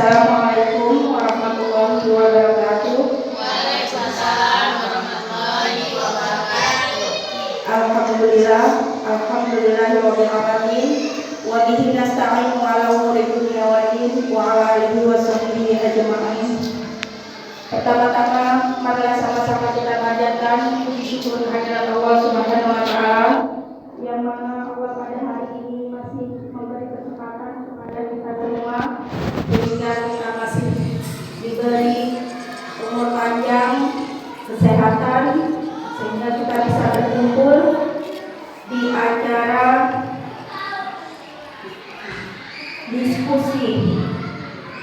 Assalamualaikum warahmatullahi wabarakatuh. Waalaikumsalam warahmatullahi wabarakatuh. Alhamdulillah, alhamdulillahirabbil alamin. Wa bihi nasta'inu ala umuri dunya waddin wa ala alihi washabbihi ajma'in. Pertama-tama marilah sama-sama kita panjatkan puji syukur kehadirat Allah Subhanahu wa taala yang mana Allah pada hari ini masih memberi kesempatan kepada kita semua sehingga kita masih diberi umur panjang, kesehatan, sehingga kita bisa berkumpul di acara diskusi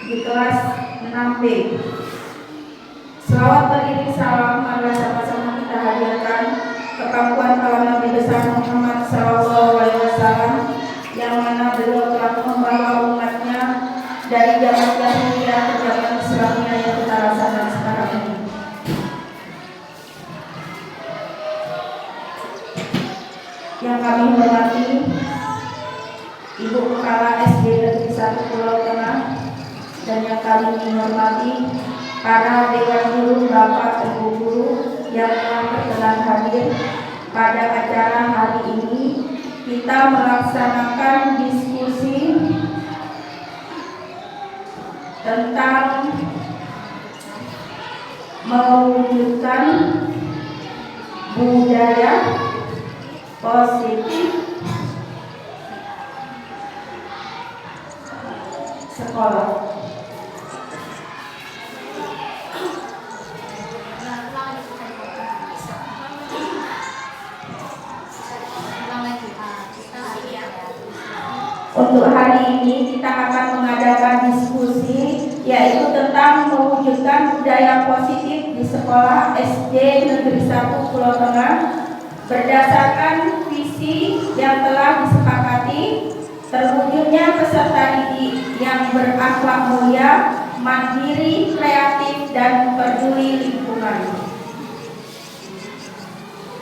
di kelas 6B. Selawat beriring salam marilah sama-sama kita hadirkan kepangkuan kalam Nabi besar Muhammad SAW yang mana beliau telah membawa umatnya dari zaman jahiliyah ke zaman Islamiyah yang kita rasakan sekarang ini. Yang kami hormati Ibu Kepala SD Negeri 1 Pulau Tengah, dan yang kami hormati para dewan guru, bapak, ibu guru yang telah berkenan hadir pada acara hari ini. Kita melaksanakan diskusi tentang mewujudkan budaya positif sekolah. Untuk hari ini kita akan mengadakan diskusi yaitu tentang mewujudkan budaya positif di sekolah SD Negeri 1 Pulau Tengah berdasarkan visi yang telah disepakati, terwujudnya peserta didik yang berakhlak mulia, mandiri, kreatif, dan peduli lingkungan.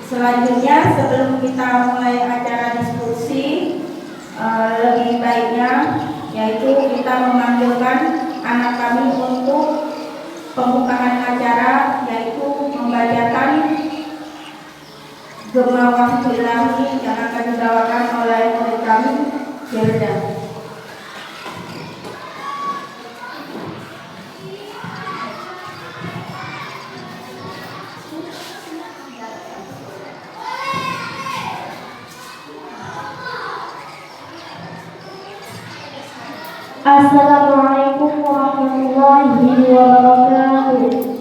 Selanjutnya, sebelum kita mulai acara diskusi, lebih baiknya yaitu kita memanggilkan anak kami untuk pembukaan acara, yaitu membacakan Gemawah Ilahi yang akan dibawakan oleh murid kami, Firda. Assalamualaikum warahmatullahi wabarakatuh.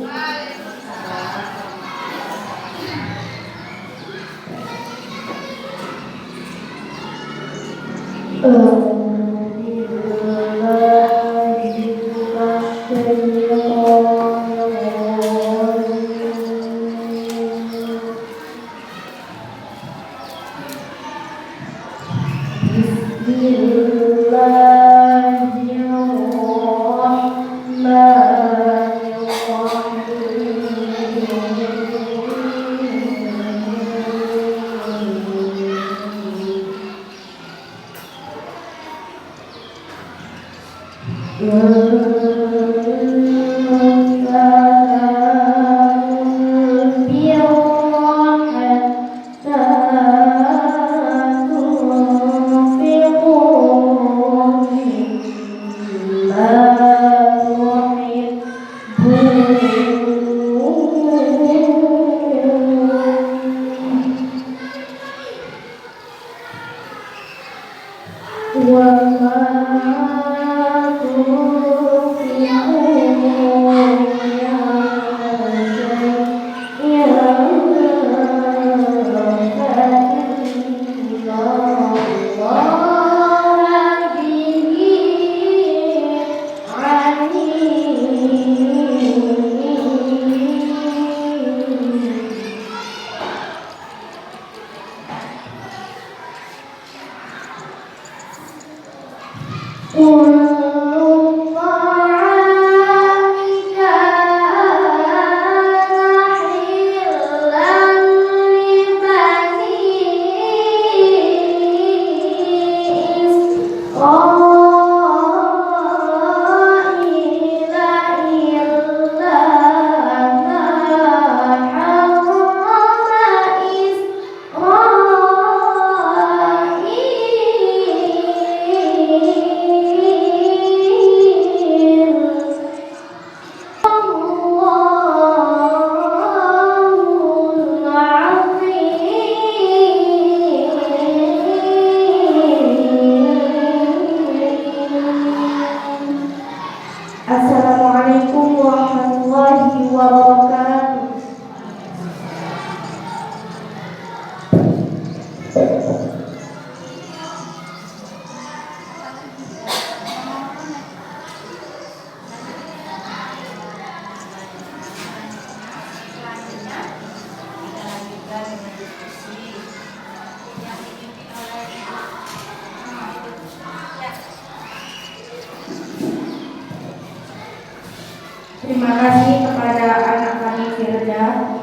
Terima kasih kepada anak kami Firda.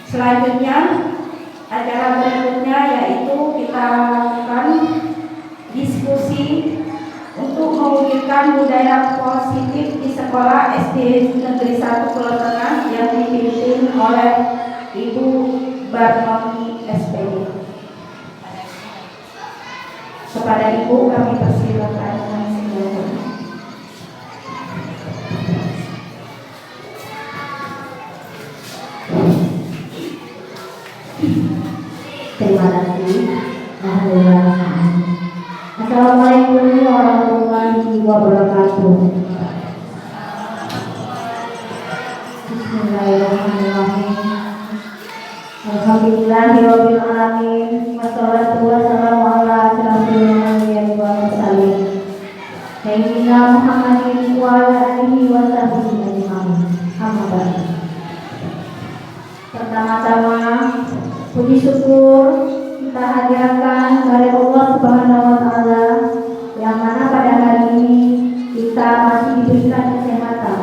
Selanjutnya acara berikutnya yaitu kita lakukan diskusi untuk mewujudkan budaya positif di sekolah SD Negeri 1 Pulau Tengah yang dipimpin oleh Ibu Barnoni SPD. Kepada Ibu kami persilakan. Terima kasih. Alhamdulillah. Assalamualaikum warahmatullahi wabarakatuh. Bismillahirrahmanirrahim. Alhamdulillahirabbil alamin. Wassalatu wassalamu ala asyrofil anbiya'i wal mursalin. Sayyidina Muhammadin wa ala alihi wa sahbihi ajma'in. Amma ba'du. Pertama-tama puji syukur kita hadirkan dari Allah Subhanahu wa taala yang mana pada hari ini kita masih diberikan kesehatan,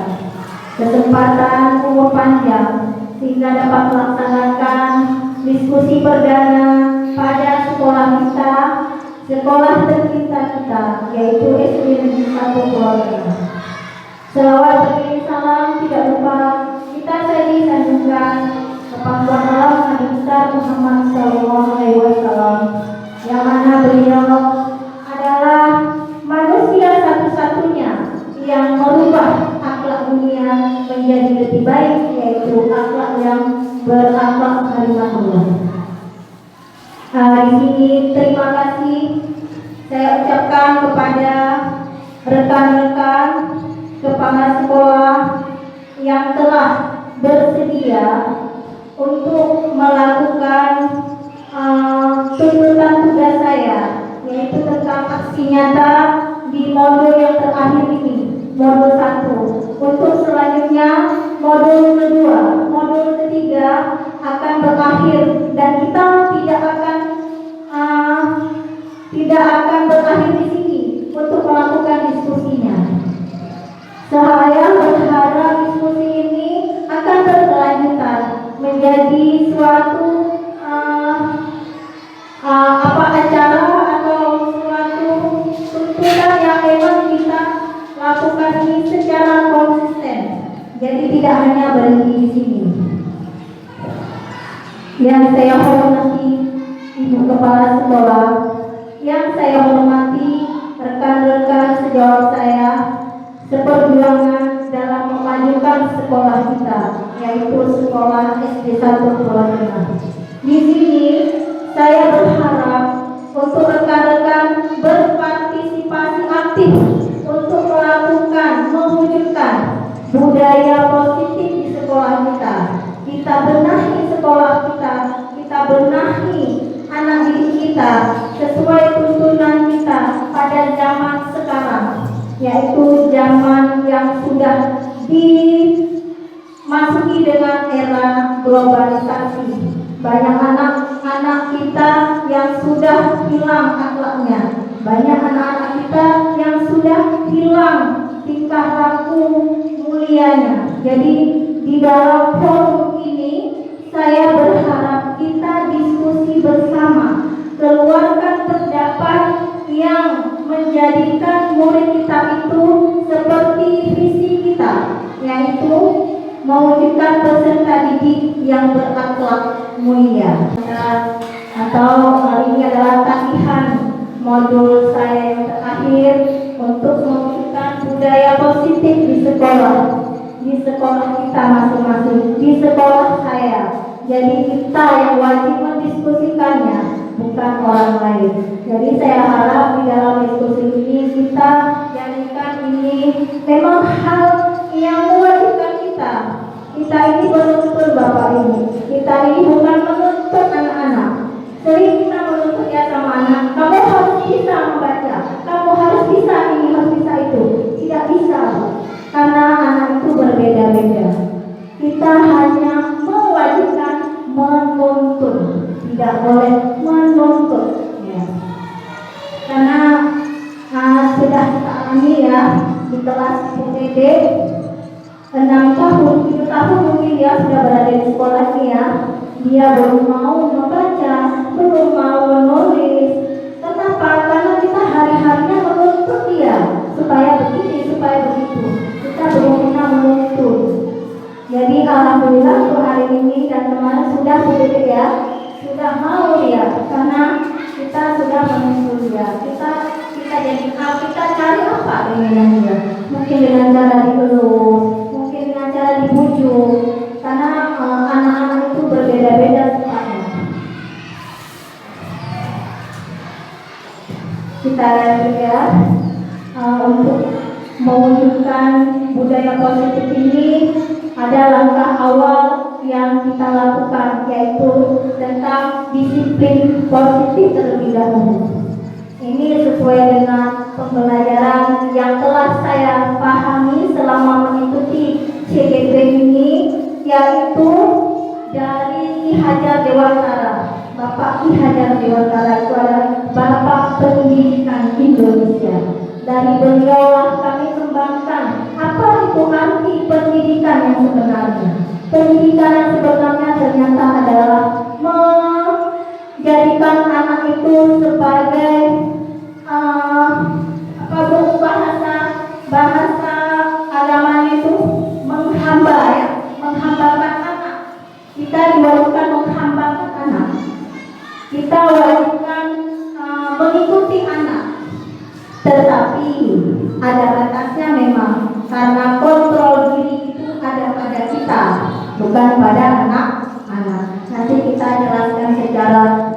kesempatan umur panjang sehingga dapat melaksanakan diskusi perdana pada sekolah kita, sekolah tercinta kita, yaitu SD Negeri 1 Pulau Tengah. Selawat beriring salam tidak lupa kita sanjungkan kepada Allah Nabi besar Muhammad SAW, yang mana beliau adalah manusia satu-satunya yang merubah akhlak dunia menjadi lebih baik, yaitu akhlak yang berakhlak karimahullah. Di sini terima kasih saya ucapkan kepada rekan-rekan kepala sekolah yang telah bersedia untuk melakukan tuntutan tugas saya, yaitu tentang aksi nyata di modul yang terakhir ini, modul 1. Untuk selanjutnya modul kedua, modul ketiga akan berakhir dan kita tidak akan berakhir di sini untuk melakukan diskusinya. Saya berharap diskusi ini akan berkelanjutan menjadi suatu acara atau suatu tuntutan yang memang kita lakukan ini secara konsisten. Jadi tidak hanya berhenti di sini. Yang saya hormati Ibu Kepala Sekolah, yang saya hormati rekan-rekan sejawat saya seperjuangan dalam memajukan sekolah kita, yaitu sekolah SD 1 Pulau Tengah. Di sini saya berharap untuk rekan-rekan berpartisipasi aktif untuk melakukan, mewujudkan budaya positif di sekolah kita. Kita benahi sekolah kita, kita benahi anak didik kita sesuai tuntunan kita pada zaman sekarang, yaitu zaman yang sudah dimasuki dengan era globalisasi. Banyak anak-anak kita yang sudah hilang akhlaknya, banyak anak-anak kita yang sudah hilang tingkah laku mulianya. Jadi di dalam forum ini saya berharap kita diskusi bersama, keluarkan pendapat yang menjadikan murid kita itu seperti visi kita, yaitu mewujudkan peserta didik yang berakhlak mulia. Atau hari ini adalah tagihan modul saya yang terakhir untuk mewujudkan budaya positif di sekolah kita masing-masing, di sekolah saya. Jadi kita yang wajib mendiskusikannya, bukan orang lain. Jadi saya harap di dalam diskusi ini kita jadikan ini memang hal yang mewajibkan kita. Kita ini menuntut Bapak Ibu. Kita ini bukan menuntut anak-anak. Sering kita menuntut ya sama anak, kamu harus bisa membaca, kamu harus bisa ini, harus bisa itu. Tidak bisa, karena anak itu berbeda-beda. Kita hanya mewajibkan menuntut, tidak boleh menuntut ya. Karena sudah kita alami ya di kelas UPD, 6 tahun, 7 tahun mungkin dia sudah berada di sekolahnya ya. Dia belum mau membaca, belum mau menulis. Kenapa? Karena kita hari-harinya menuntut dia supaya begini, supaya begitu. Kita belum pernah menuntut. Jadi alhamdulillah untuk hari ini dan kemarin sudah begitu ya, sudah mau dia, karena kita sudah menuntut dia. Kita jadi kita cari apa keinginan dia? Mungkin dengan cara dipeluk, mungkin dengan cara dibujuk, karena anak-anak itu berbeda-beda sifatnya. Kita lihat ya, untuk mewujudkan budaya positif ini ada langkah awal yang kita lakukan, yaitu tentang disiplin positif terlebih dahulu. Ini sesuai dengan pembelajaran yang telah saya pahami selama mengikuti CGP ini, yaitu dari Ki Hajar Dewantara. Bapak Ki Hajar Dewantara itu adalah Bapak Pendidikan Indonesia. Dari beliau kami kembangkan apa itu arti pendidikan yang sebenarnya. Pendidikan yang sebenarnya ternyata adalah menjadikan anak itu sebagai bahasa agamanya itu menghamba ya, menghambakan anak. Kita diwajibkan menghambakan anak. Kita wajibkan mengikuti anak. Tetapi ada batasnya memang, karena kontrol diri itu ada pada kita, bukan pada anak-anak. Nanti kita jelaskan secara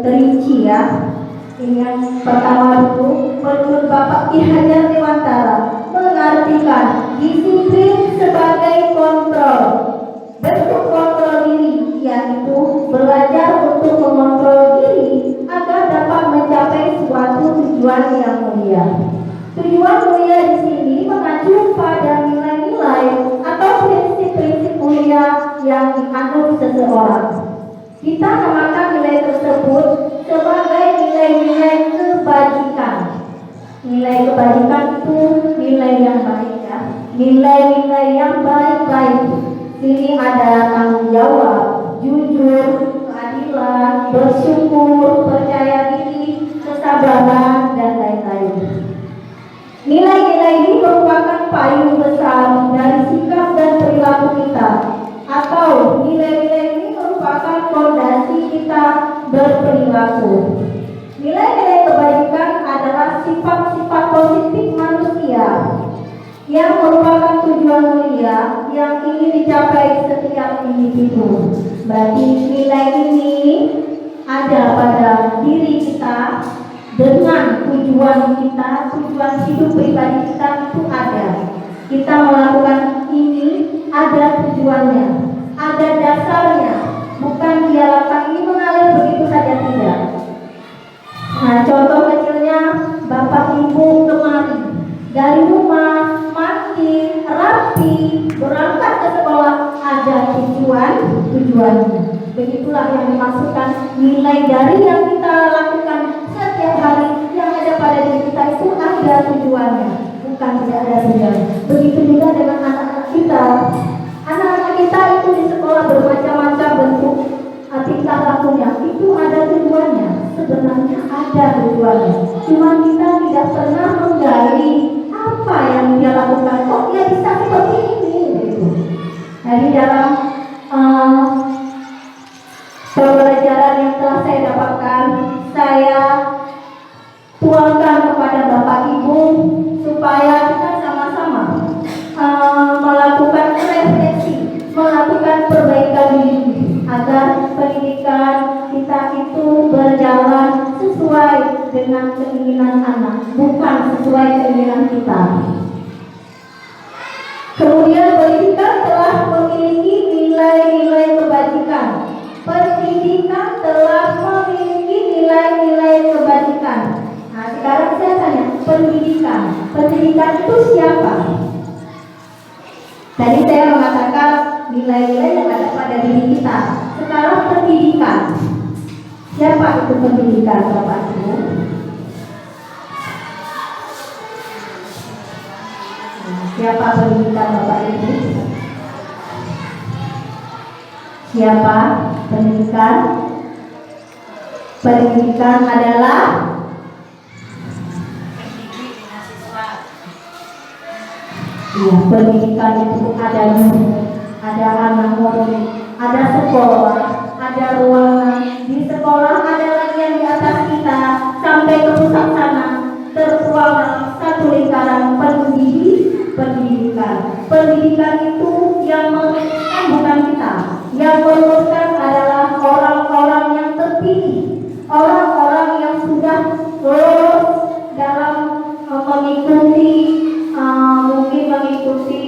berinci ya. Ini yang pertama dulu, menurut Bapak Ki Hajar Dewantara mengartikan disiplin sebagai kontrol. Bentuk kontrol diri, yaitu belajar untuk mengontrol diri agar dapat mencapai suatu tujuan yang mulia. Tujuan mulia di sini mengacu pada nilai-nilai atau prinsip-prinsip mulia yang dianut seseorang. Kita namakan nilai tersebut sebagai nilai-nilai kebajikan. Nilai kebajikan itu nilai yang baik ya, nilai-nilai yang baik-baik. Sini ada tanggung jawab, jujur, keadilan, bersyukur, percaya diri, kesabaran, dan lain-lain. Nilai-nilai ini merupakan payung besar dari sikap dan perilaku kita, atau nilai-nilai ini merupakan fondasi kita berperilaku. Nilai-nilai kebajikan adalah sifat-sifat positif manusia yang merupakan tujuan mulia yang ingin dicapai setiap individu. Berarti nilai ini ada pada diri kita, dengan tujuan kita, tujuan hidup pribadi kita itu ada. Kita melakukan ini ada tujuannya, ada dasarnya, bukan dia lakukan ini mengalir begitu saja, tidak. Nah, contoh kecilnya Bapak Ibu kemarin dari rumah mandi, rapi, berangkat ke sekolah, ada tujuannya. Begitulah yang dimaksudkan nilai dari yang kita lakukan setiap hari yang ada pada diri kita itu ada tujuannya, bukan tidak ada tujuan. Begitu juga dengan anak-anak kita. Anak-anak kita itu di sekolah bermacam-macam bentuk tingkah lakunya, itu ada tujuannya. Sebenarnya ada tujuannya, cuma kita tidak pernah menggali apa yang dia lakukan. Kok dia bisa seperti ini gitu. Jadi dalam pembelajaran yang telah saya dapatkan, saya tuangkan kepada Bapak Ibu supaya kita sama-sama melakukan refleksi, melakukan perbaikan diri agar pendidikan kita itu berjalan sesuai dengan keinginan anak, bukan sesuai keinginan kita. Kemudian pendidikan telah memiliki nilai-nilai kebajikan. Pendidikan telah memiliki nilai-nilai kebajikan. Nah, sekarang saya tanya, pendidikan itu siapa? Tadi saya mengatakan nilai-nilai yang ada pada diri kita. Sekarang pendidikan. Siapa itu pendidikan, Bapak Ibu? Siapa pendidikan, Bapak Ibu? Siapa? Pendidikan. Pendidikan adalah ya, pendidikan itu ada guru, ada anak murid, ada sekolah, ada ruangan. Di sekolah ada lagi yang di atas kita sampai ke pusat sana tertuang dalam satu lingkaran pendidikan. Pendidikan itu yang merumuskan bukan kita, yang merumuskan adalah orang-orang yang terpilih, orang-orang yang sudah lulus dalam mengikuti mungkin mengikuti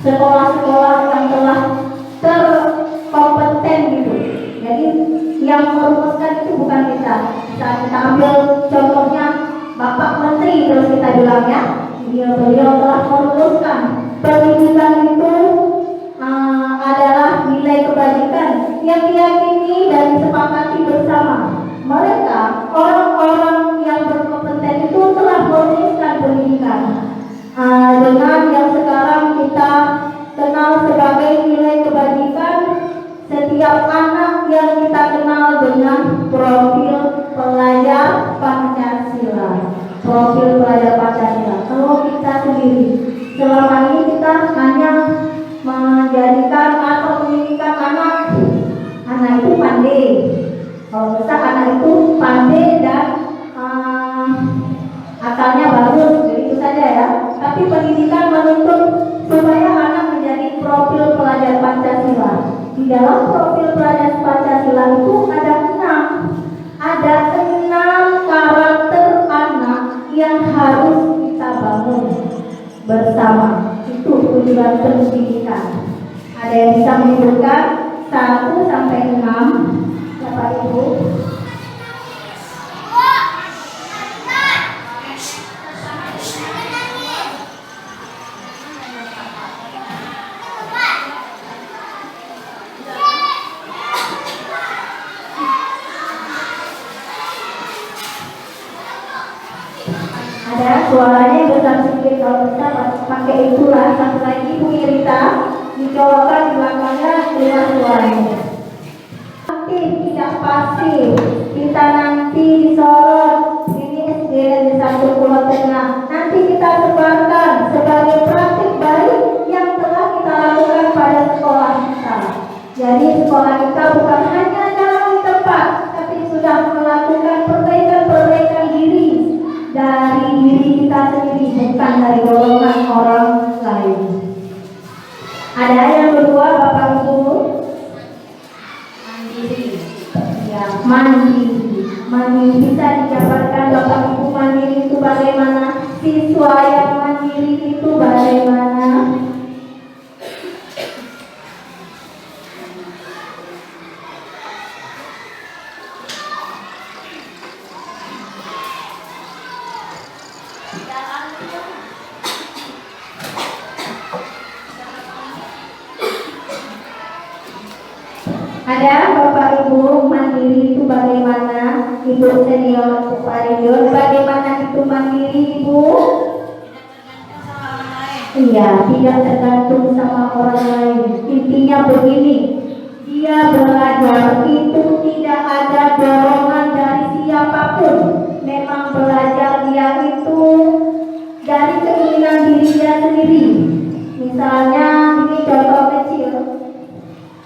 sekolah-sekolah yang telah terkompeten gitu. Jadi yang merumuskan itu bukan kita. Kita ambil contohnya Bapak Menteri, terus kita bilang ya, beliau telah merumuskan pendidikan itu adalah nilai kebajikan yang diyakini dan disepakati bersama. Mereka orang-orang yang berkompeten itu telah merumuskan pendidikan dengan yang sekarang kita kenal sebagai nilai kebajikan. Setiap anak yang kita kenal dengan profil pelajar Pancasila. Profil pelajar Pancasila. Kalau kita sendiri selama ini kita hanya menjadikan atau menginginkan anak itu pandai. Kalau bisa anak itu pandai dan akalnya bagus, jadi itu saja ya. Tapi pendidikan menuntut supaya anak menjadi profil pelajar Pancasila. Di dalam profil pelajar Pancasila itu ada enam karakter anak yang harus kita bangun bersama. Itu tujuan pendidikan. Ada yang bisa menyebutkan 1 sampai 6, Bapak Ibu? Ada suaranya besar sedikit, kalau bisa pakai itulah. Satu lagi Bu Irita dicolokkan di belakangnya dengan suaranya. Aktif, tidak pasif. Kita nanti disorot. Ini SD di satu Pulau Tengah. Nanti kita sebarkan sebagai praktik baik yang telah kita lakukan pada sekolah kita. Jadi sekolah kita bukan hanya jalan di tempat, tapi sudah melakukan perbaikan diri dari diri kita sendiri, bukan dari golongan orang lain. Ada yang kedua, Bapak Ibu? Mandiri. Ya, mandiri bisa dijabarkan Bapak Ibu. Mandiri itu bagaimana? Siswa yang mandiri itu bagaimana? Ada Bapak Ibu, mandiri itu bagaimana? Ibu senior superior, bagaimana itu mandiri Ibu? Iya, tidak tergantung sama orang lain. Intinya begini, dia belajar itu tidak ada dorongan dari siapapun. Memang belajar dia itu dari keinginan dirinya sendiri. Misalnya ini contoh kecil.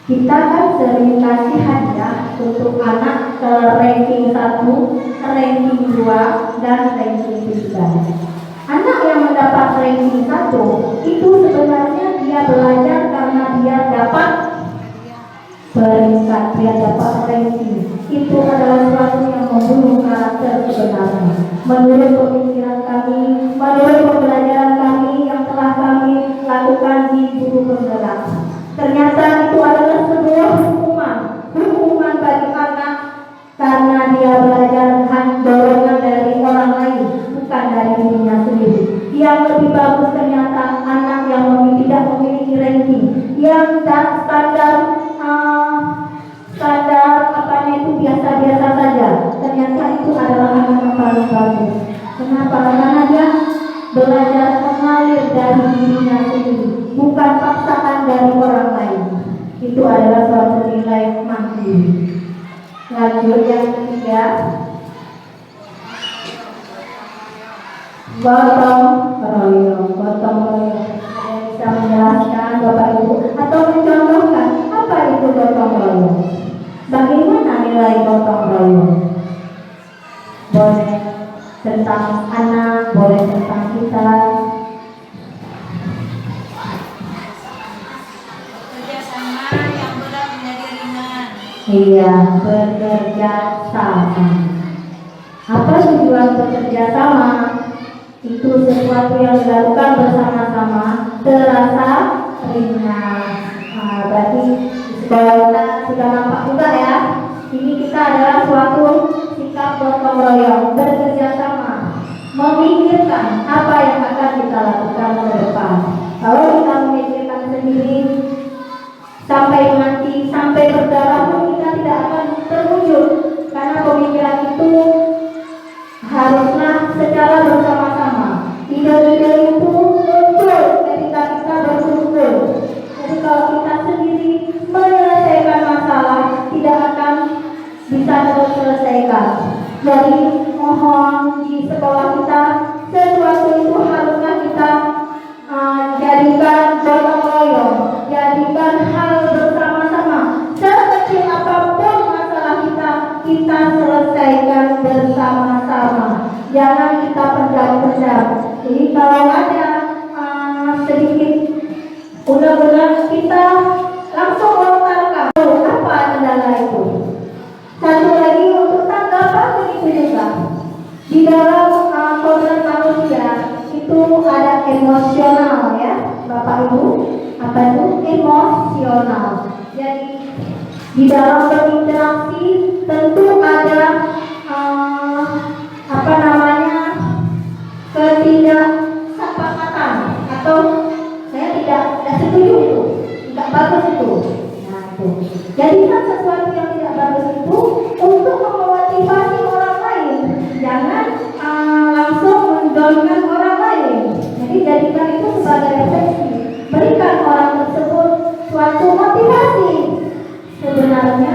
Kita kan sering kasih hadiah untuk anak ke ranking 1, ranking 2, dan ranking 3. Anak yang mendapat ranking 1 itu sebenarnya dia belajar karena dia dapat peringkat, dia dapat ranking. Itu adalah sesuatu yang membunuh karakter sebenarnya. Menurut pemikiran kami, menurut pembelajaran kami yang telah kami lakukan di guru penggerak, ternyata itu adalah sebuah hukuman bagi anak karena dia belajar dorongan dari orang lain, bukan dari dirinya sendiri. Yang lebih bagus ternyata anak yang tidak memiliki ranking, yang standar itu biasa-biasa saja. Ternyata itu adalah anak yang paling bagus. Kenapa? Karena dia belajar Gotong royong. Ada yang bisa menjelaskan Bapak Ibu atau mencontohkan apa itu gotong royong? Bagaimana nilai gotong royong? Boleh tentang anak, boleh tentang kita. Kerjasama yang berat menjadi ringan. Iya, bekerja sama. Apa tujuan bekerja sama? Itu sesuatu yang dilakukan bersama-sama terasa ringan. Berarti kalau kita sudah nampak juga ya, ini kita adalah suatu sikap gotong royong, bekerja sama, memikirkan apa yang akan kita lakukan ke depan. Kalau kita memikirkan sendiri sampai mati, sampai berdarah pun kita tidak akan terwujud, karena pemikiran itu harusnya secara bersama-sama. Ide-ide itu muncul ketika kita berkumpul. Jadi kalau kita sendiri menyelesaikan masalah, tidak akan bisa terselesaikan. Jadi mohon di sekolah kita, sesuatu itu harusnya kita jadikan gotong royong, jadikan hal bersama-sama. Sekecil apapun masalah kita selesaikan bersama-sama. Jangan kita pendam-pendam. Jadi kalau ada sedikit unek-unek, kita langsung lontarkan. Apa kendala itu? Satu lagi untuk tanggapan begitu juga. Di dalam kodrat manusia itu ada emosional ya, Bapak Ibu. Apa itu emosional? Jadi di dalam berinteraksi tentu ada ketidaksepakatan atau saya tidak setuju itu, tidak bagus itu. Nah itu. Jadikan sesuatu yang tidak bagus itu untuk memotivasi orang lain, jangan langsung mendorongkan orang lain. Jadi jadikan itu sebagai refleksi, berikan orang tersebut suatu motivasi. Sebenarnya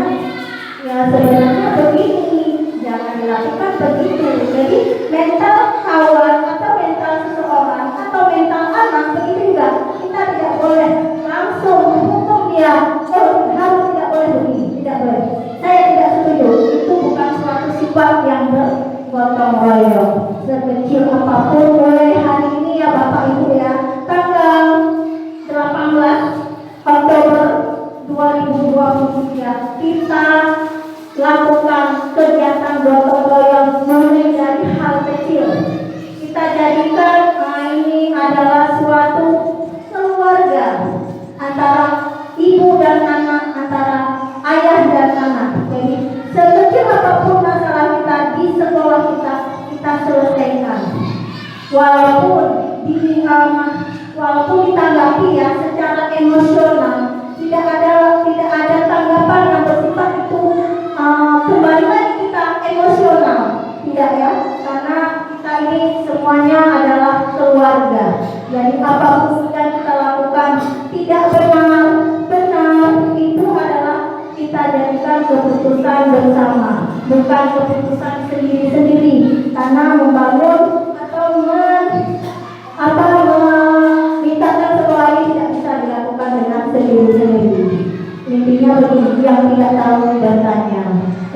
begini, jangan dilakukan begitu. Jadi mental kawan atau mental seseorang atau mental anak begitu juga, kita tidak boleh langsung menghukum dia. Oh, harus tidak boleh begini, tidak boleh. Saya tidak setuju. Itu bukan suatu sifat yang bergotong royong. Sekecil apapun, mulai hari ini ya Bapak Ibu ya, tanggal 18 Oktober 2023 kita lakukan kegiatan gotong royong mulai dari hal kecil. Kita jadikan ini adalah suatu keluarga antara ibu dan anak, antara ayah dan anak. Jadi sekecil apapun masalah kita di sekolah kita selesaikan. Walaupun ditanggapi ya secara emosional, tidak ada tanggapan yang bersifat itu kembali lagi kita emosional, tidak ya, karena kita ini semuanya adalah keluarga. Jadi apapun yang kita lakukan tidak benar itu adalah kita jadikan keputusan bersama, bukan keputusan sendiri-sendiri, karena membangun atau meningkatkan sekolah ini tidak bisa dilakukan dengan sendiri-sendiri. Intinya begini, yang tidak tahu bertanya,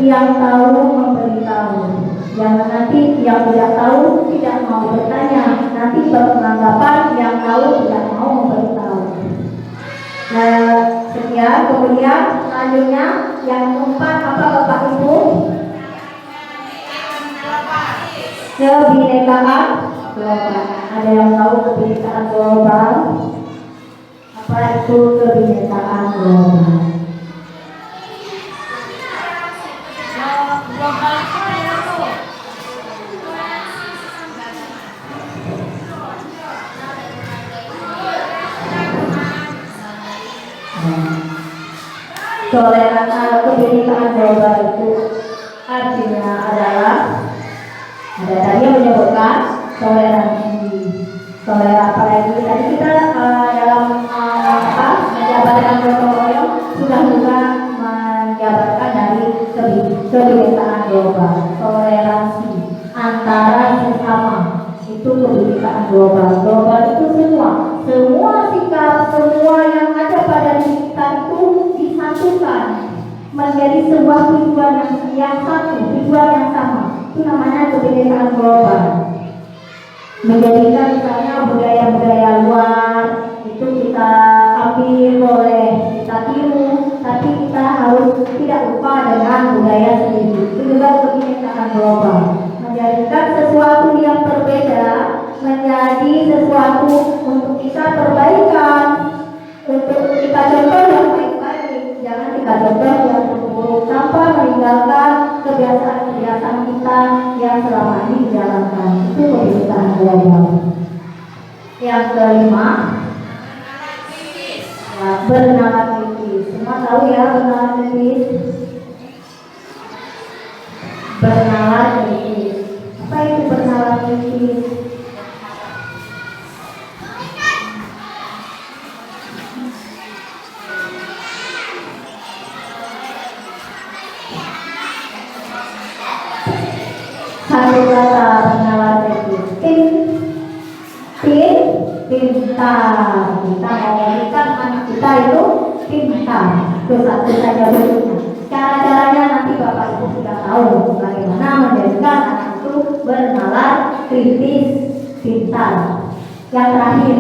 yang tahu memberitahu. Jangan nanti yang tidak tahu tidak mau bertanya, nanti beranggapan yang tahu tidak mau memberitahu. Nah, sekian. Kemudian selanjutnya yang keempat apa Bapak Ibu? Kebinekaan global. Ada yang tahu kebinekaan global? Apa itu kebinekaan global? Global itu apa tuh? Toleransi kebinekaan global itu artinya adalah ada tadi yang menyebutkan toleransi apalagi tadi kita dalam menjabarkan gotong royong sudah juga menjabarkan dari kebinekaan global, toleransi antara sesama itu kebinekaan dikatakan global. Global itu semua sikap, semua yang ada pada diri kita itu disatukan menjadi sebuah tujuan yang satu, tujuan yang sama. Itu namanya kebinekaan global. Menjadikan misalnya budaya-budaya luar itu kita ambil, boleh kita tiru, tapi kita harus tidak lupa dengan budaya sendiri. Itu juga kebinekaan global. Menjadikan sesuatu yang berbeda menjadi sesuatu untuk kita perbaikan, untuk kita contoh yang baik-baik, jangan kita contoh yang buruk tanpa meninggalkan kebiasaan-kebiasaan kita yang selama ini dijalankan. Itu kebinekaan global. Yang kelima, ya, bernalar kritis. Semua tahu ya bernalar kritis? Bernalar kritis. Apa itu bernalar kritis? Satu kata bernalar kritis. Pintar. Kita menjadikan anak kita itu pintar. Itu satu saja bentuknya. Cara-caranya nanti Bapak Ibu sudah tahu bagaimana menjadikan anak itu bernalar kritis, pintar. Yang terakhir,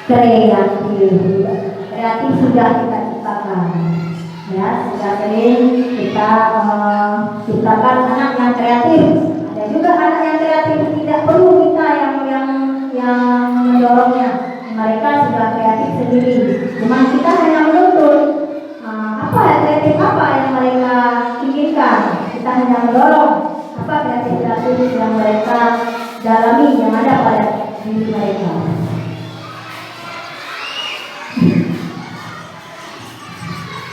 kreatif. Kreatif sudah kita ciptakan. Ya, sudah sering kita ciptakan anak yang kreatif. Ada juga anak yang kreatif tidak perlu kita yang mendorongnya. Mereka sudah kreatif sendiri. Cuma kita hanya menuntut apa kreatif apa yang mereka inginkan. Kita hanya mendorong apa kreatif yang mereka dalami yang ada pada diri mereka.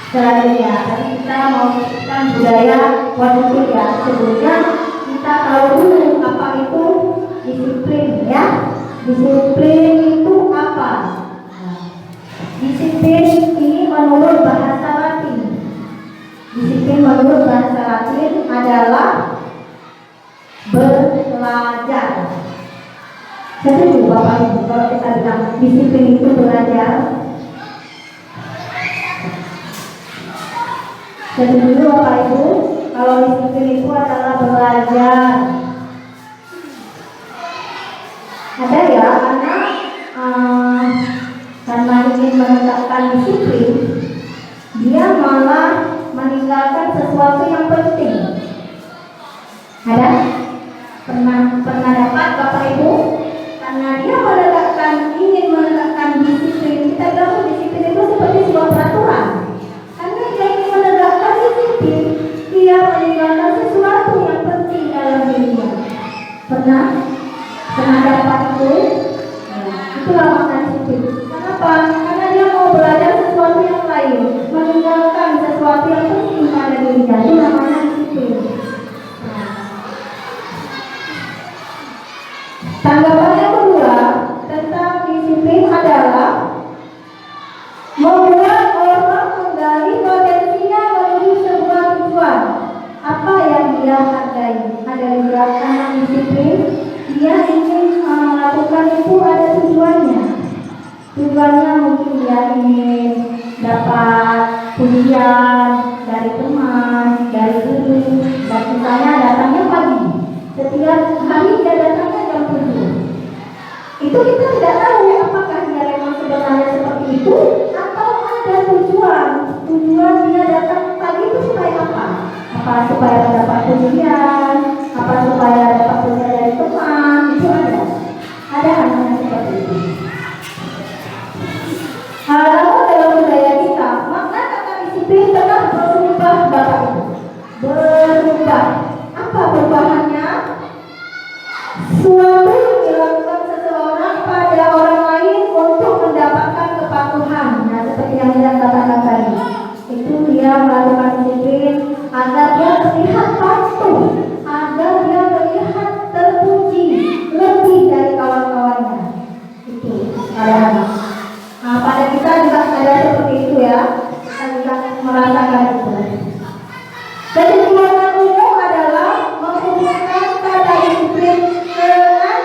Selanjutnya, tadi kita mau menciptakan budaya positif ya. Sebelumnya kita tahu dulu apa itu disiplin ya. Disiplin itu apa? Nah, disiplin ini menurut bahasa Latin. Disiplin menurut bahasa Latin adalah belajar. Setuju Bapak Ibu kalau kita bilang disiplin itu belajar? Setuju Bapak Ibu kalau disiplin itu adalah belajar? Ada ya anak karena ingin menegakkan disiplin, dia malah meninggalkan sesuatu yang penting. Ada? Pernah dapat Bapak Ibu? Karena dia ingin menegakkan disiplin. Kita bilang disiplin itu seperti sebuah peraturan. Karena dia ingin menegakkan disiplin, dia meninggalkan sesuatu yang penting dalam dirinya. Pernah dapat itu? Itulah makna disiplin. Kenapa? Karena dia mau belajar sesuatu yang lain, meninggalkan sesuatu yang penting pada dirinya. Itu namanya disiplin. Tanggapan yang kedua tentang disiplin adalah membuat orang menggali potensinya menuju sebuah tujuan. Apa yang dia hargai? Ada juga anak disiplin, dia ingin melakukan itu ada tujuannya. Tujuannya mungkin dia ingin dapat pujian dari teman, dari guru, dan misalnya datangnya pagi. Setiap hari dia datangnya jam 7. Itu kita tidak tahu apakah dia memang sebenarnya seperti itu atau ada tujuan. Tujuan dia datang pagi itu supaya apa? Apa supaya mendapat pujian? Apa supaya dapat pujian dari teman? Itu ada. Ada hal-hal seperti itu. Lalu dalam budaya kita, makna kata disiplin telah berubah Bapak Ibu. Berubah. Apa perubahannya? Suatu yang dilakukan seseorang pada orang lain untuk mendapatkan kepatuhan. Nah, seperti yang saya katakan tadi, itu dia melakukan disiplin agar dia terlihat patuh, agar dia terlihat terpuji lebih dari kawan-kawannya. Itu ada. Nah, pada kita juga ada seperti itu ya. Kita juga merasakan itu. Kesimpulan umum adalah menghubungkan kata disiplin dengan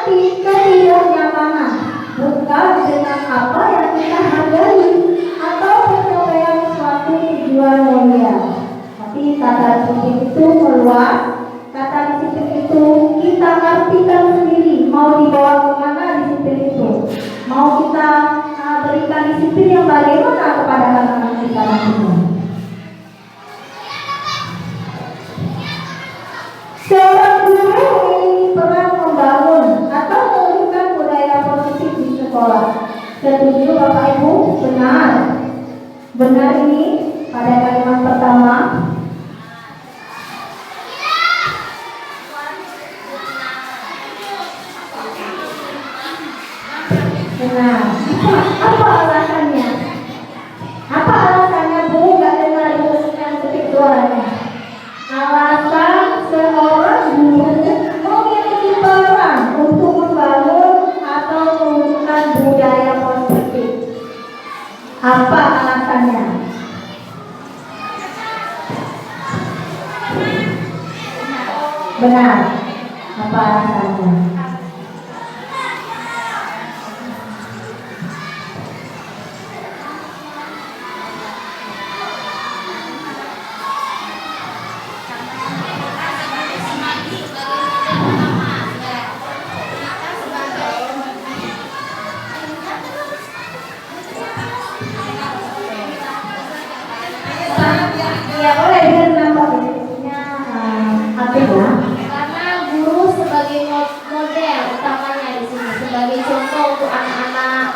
Setuju Bapak Ibu? Benar. Benar ini pada kalimat pertama. Benar. Apa alasannya? Apa alasannya Bu? Gak dengar Bu yang ketik suaranya. Alasan seorang guru memiliki peran untuk membangun atau mewujudkan budaya positif. Apa alasannya? Benar. Apa alasannya? Ya boleh biar nampak diskusinya aktif ya. Karena guru sebagai model utamanya di sini, sebagai contoh untuk anak-anak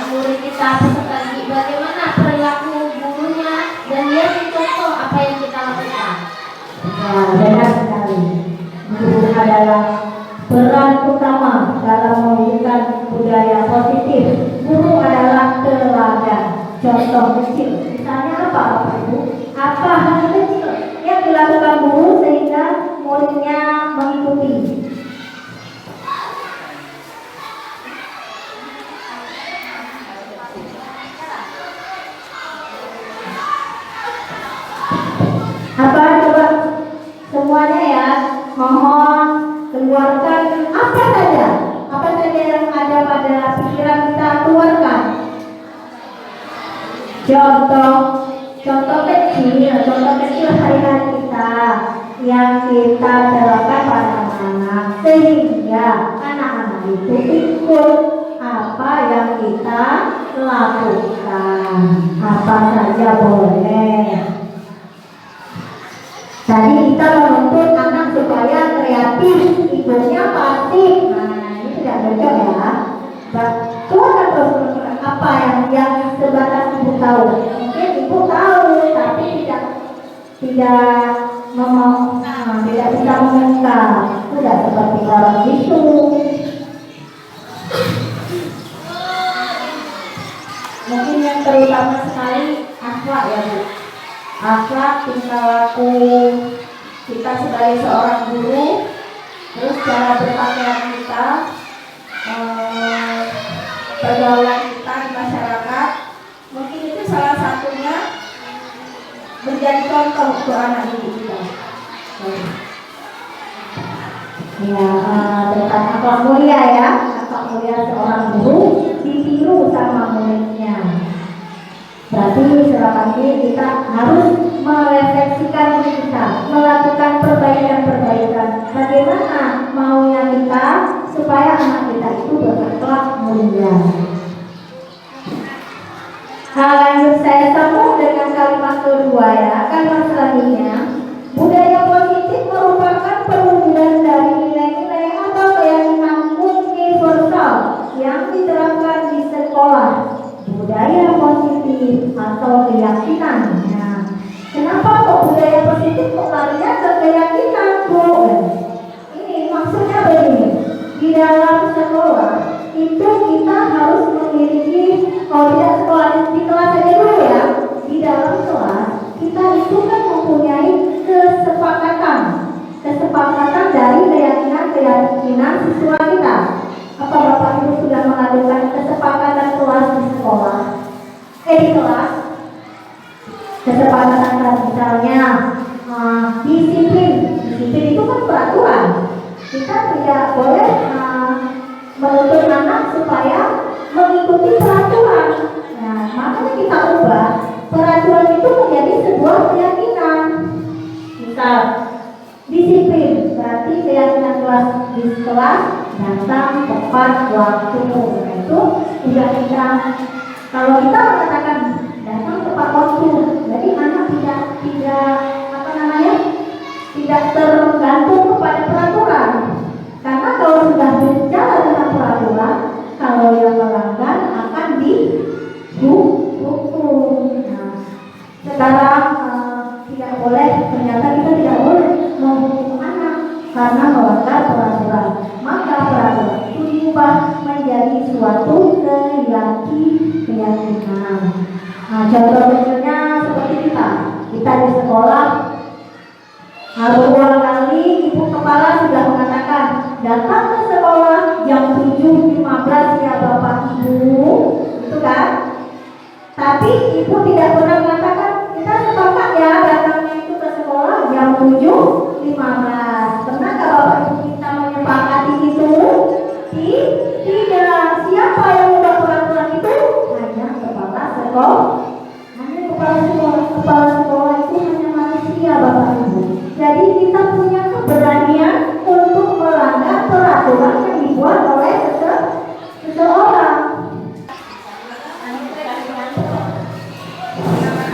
murid kita peserta didik, bagaimana perilaku gurunya dan dia mencontoh apa yang kita lakukan. Nah, benar sekali. Guru adalah peran utama dalam mewujudkan budaya positif. Guru adalah teladan, contoh kecil. Misalnya apa Bapak Ibu? Apa hal kecil yang dilakukan guru sehingga muridnya mengikuti? Apa coba semuanya ya, mohon keluarkan apa saja yang ada pada pikiran kita, keluarkan. Contoh kecil hari-hari kita yang kita terapkan pada anak-anak sehingga anak-anak itu ikut apa yang kita lakukan. Apa saja boleh. Tadi kita menuntut anak supaya kreatif, ikutnya pasif. Nah, ini tidak cocok ya. Keluarkan terus apa yang sebatas ibu tahu. Mungkin ibu tahu, tapi tidak bisa mengungkap. Sudah seperti orang bisu. Mungkin yang terutama sekali akhlak ya Bu. Akhlak, tingkah laku kita sebagai seorang guru, terus cara berpakaian kita, pergaulan kita di masyarakat. Mungkin itu salah satunya menjadi contoh untuk anak didik kita. Ya, tentang akhlak mulia ya, akhlak mulia seorang guru ditiru sama muridnya. Berarti selama ini kita harus merefleksikan diri kita, melakukan perbaikan-perbaikan. Bagaimana maunya kita supaya anak kita itu berakhlak mulia. Lanjut saya sambung dengan kalimat kedua ya. Kalimat selanjutnya, budaya positif merupakan perwujudan dari nilai-nilai atau keyakinan universal yang diterapkan di sekolah. Budaya positif atau keyakinan. Nah, kenapa kok budaya positif kok larinya ke keyakinan Bu? Ini maksudnya begini. Di dalam sekolah itu kita harus memiliki, kalau tidak sekolah di kelas saja dulu ya. Di dalam kelas kita itu kan mempunyai kesepakatan dari keyakinan siswa kita. Apa Bapak Ibu sudah melakukan kesepakatan kelas di sekolah? Di kelas kesepakatan kelas misalnya disiplin itu kan peraturan. Kita tidak boleh menuntut anak supaya mengikuti peraturan. Nah, makanya kita ubah peraturan itu menjadi sebuah keyakinan. Misal disiplin berarti keyakinan kelas di kelas datang tepat waktu. Nah, itu sudah kita, kalau kita mengatakan datang tepat waktu, jadi anak tidak tergantung kepada peraturan. Karena kalau sudah bicara tentang peraturan, kalau yang melanggar akan melanggar peraturan, maka peraturan itu diubah menjadi suatu keyakinan. Nah, contohnya seperti kita di sekolah, berulang kali ibu kepala sudah mengatakan datang ke sekolah jam 7.15 ya Bapak Ibu, itu kan? Tapi ibu tidak pernah mengatakan kita sepakat ya datangnya itu ke sekolah jam 7.15. Pernahkah Bapak Ibu kita menyepakati itu? Tidak. Siapa yang membuat peraturan itu? Hanya kepala sekolah. Kepala sekolah itu hanya manusia Bapak Ibu. Jadi kita punya keberanian untuk melanggar peraturan yang dibuat oleh seseorang.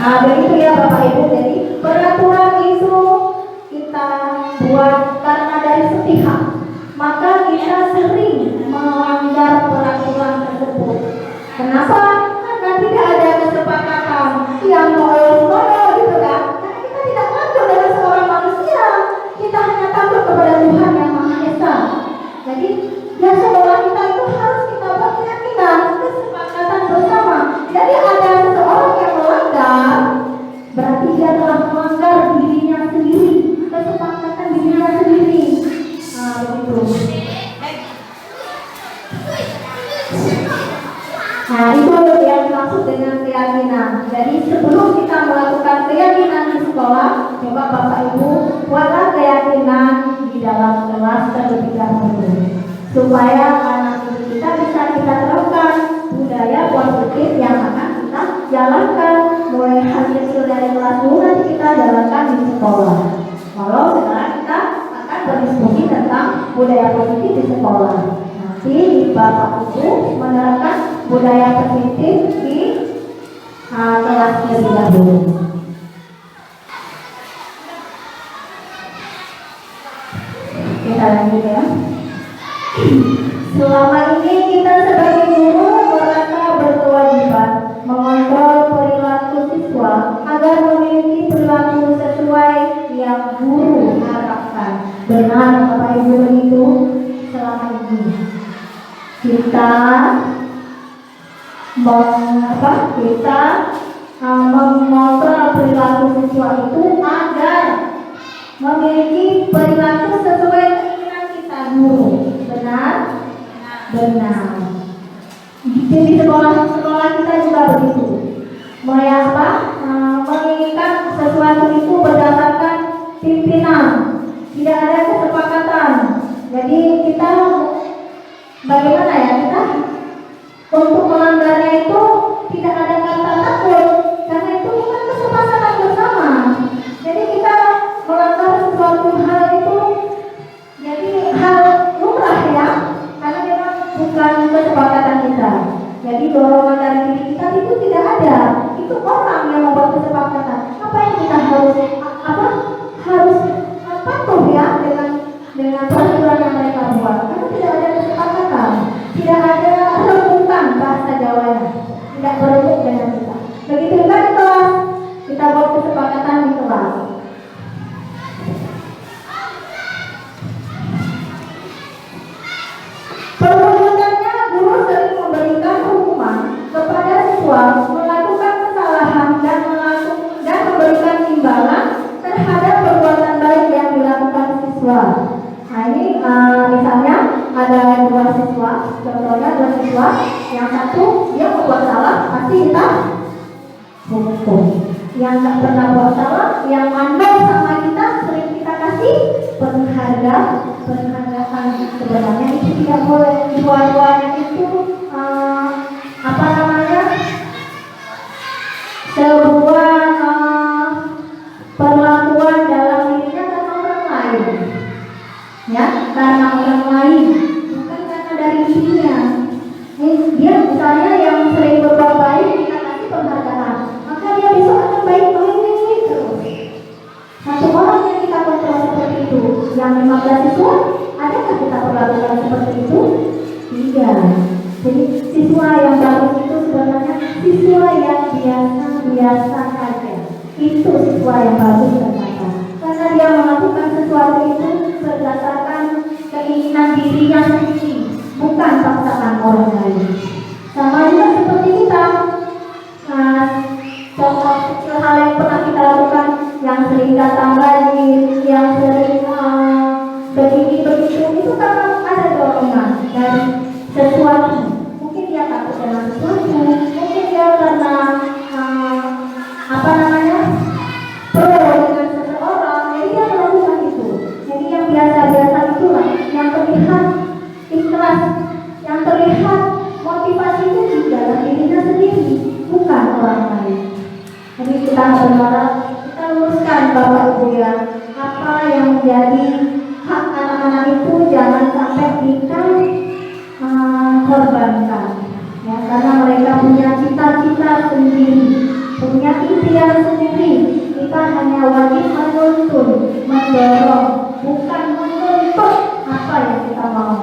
Nah, begitu ya Bapak Ibu. Jadi peraturan itu kita buat karena dari sepihak, maka kita sering melanggar peraturan tersebut. Kenapa? Karena tidak ada kesepakatan yang ngoyo-ngoyo gitu kan. Karena kita tidak takut dengan seorang manusia, kita hanya takut kepada Tuhan yang Maha Esa. Jadi ya seolah kita itu harus kita buat keyakinan, kesepakatan bersama. Jadi ada seseorang yang melanggar, berarti dia telah melanggar dirinya sendiri, kesepakatan dirinya sendiri. Nah, begitu. Nah, itu yang dimaksud dengan keyakinan. Jadi sebelum kita melakukan keyakinan di sekolah, coba Bapak Ibu buatlah keyakinan di dalam kelas terlebih dahulu, supaya anak kita bisa kita terapkan budaya positif yang akan kita jalankan mulai hasil dari kelas 2 nanti kita jalankan di sekolah. Kalau sekarang kita akan berdiskusi tentang budaya positif di sekolah. Nanti Bapak Ibu menerapkan budaya positif di kelas terlebih dahulu. Kita lanjut ya. Selama ini kita sebagai guru merasa berkewajiban mengontrol perilaku siswa agar memiliki perilaku sesuai yang guru harapkan. Benar Bapak Ibu begitu? Selama ini kita mengontrol perilaku siswa itu agar memiliki perilaku sesuai keinginan kita guru. Benar? Benar. Di sekolah kita juga begitu. Menginginkan sesuatu itu berdasarkan pimpinan, tidak ada kesepakatan. Jadi kita bagaimana ya, kita untuk melanggarnya itu tidak ada kata takut, karena itu bukan kesepakatan bersama. Jadi kita melanggar sesuatu hal itu jadi hal lumrah ya, karena memang bukan kesepakatan kita. Jadi dorongan dari diri kita itu tidak ada, itu orang yang membuat kesepakatan. Apa yang kita harus patuh ya dengan peraturan yang mereka buat, karena tidak ada kesepakatan, tidak ada rebutan bahasa Jawanya, tidak berebut dengan kita. Begitu juga di kelas, kita buat kesepakatan di kelas. Perbuatannya, guru sering memberikan hukuman kepada siswa melakukan kesalahan dan memberikan imbalan terhadap perbuatan baik yang dilakukan siswa. Nah ini misalnya ada 2 siswa, contohnya 2 siswa, yang satu dia membuat salah, pasti kita hukum. Yang nggak pernah buat salah, yang mandai sama kita, sering kita kasih penghargaan. Sebenarnya itu tidak boleh. Dua-duanya itu sebuah perlakuan dalam dirinya karena orang lain, ya, karena orang lain, bukan karena dari dirinya. Dia misalnya yang sering berbuat baik, kita kasih penghargaan, maka dia besok akan baik-baik terus. Satu orang yang kita kontrol seperti itu, yang 15 siswa, adakah kita perlakukan seperti itu? Tidak. Jadi siswa yang bagus itu sebenarnya siswa yang biasa saja. Itu siswa yang bagus ternyata, karena dia melakukan sesuatu itu berdasarkan keinginan dirinya sendiri, bukan paksaan orang lain. Sama juga seperti kita. Nah, contoh kecil hal yang pernah kita lakukan, yang sering datang banjir, yang sering begini begitu, itu karena ada dorongan dari sesuatu. Mungkin dia takut dengan sesuatu, mungkin dia karena apa namanya pro dengan seseorang, jadi dia melakukan itu. Jadi yang biasa-biasa itulah yang terlihat ikhlas, yang terlihat motivasinya di dalam dirinya sendiri, bukan orang lain. Jadi kita berharap kita luruskan Bapak Ibu ya, apa yang menjadi hak anak-anak itu jangan sampai kita korbankan ya, karena mereka punya cita-cita sendiri, punya impian sendiri. Kita hanya wajib menuntun, mendorong, bukan menuntut apa yang kita mau.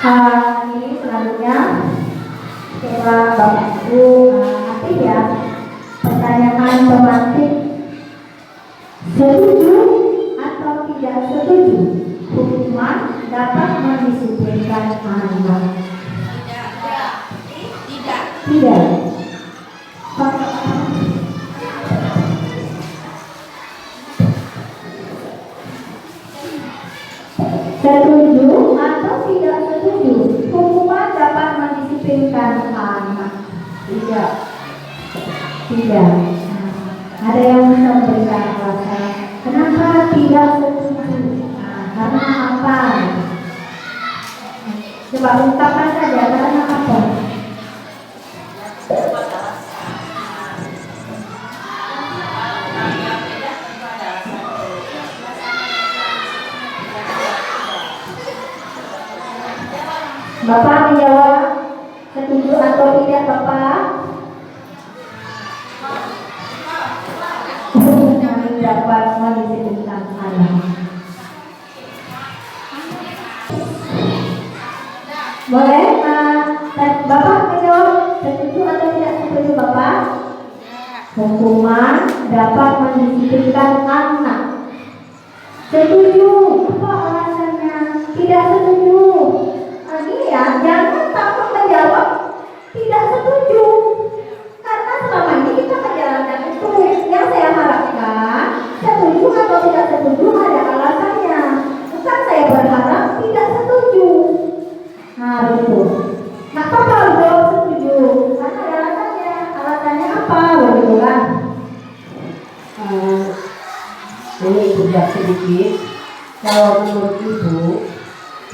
Ini selanjutnya setelah Bapak Ibu nanti ya pertanyaan tematik, setuju atau tidak setuju hukuman dapat mendisiplinkan anak? Tidak. Setuju atau tidak setuju hukuman dapat mendisiplinkan anak? Tidak. Tidak. Ada yang bisa memberikan alasan kenapa tidak setuju? Karena apa? Coba ungkapkan saja karena apa? Bapak menjawab setuju atau tidak Bapak? Dapat mendisiplinkan anak. Boleh? Bapak menjawab setuju atau tidak setuju Bapak? Hukuman dapat mendisiplinkan anak. Setuju. Apa alasannya? Tidak setuju. Ya, jangan takut menjawab tidak setuju, karena selama ini kita menjalankan itu. Yang saya harapkan setuju atau tidak setuju ada alasannya, bukan saya berharap tidak setuju. Nah begitu. Nah kalau jawab setuju karena ada alasannya. Alasannya apa? Begitu kan? Ini juga sedikit. Kalau menurut Ibu,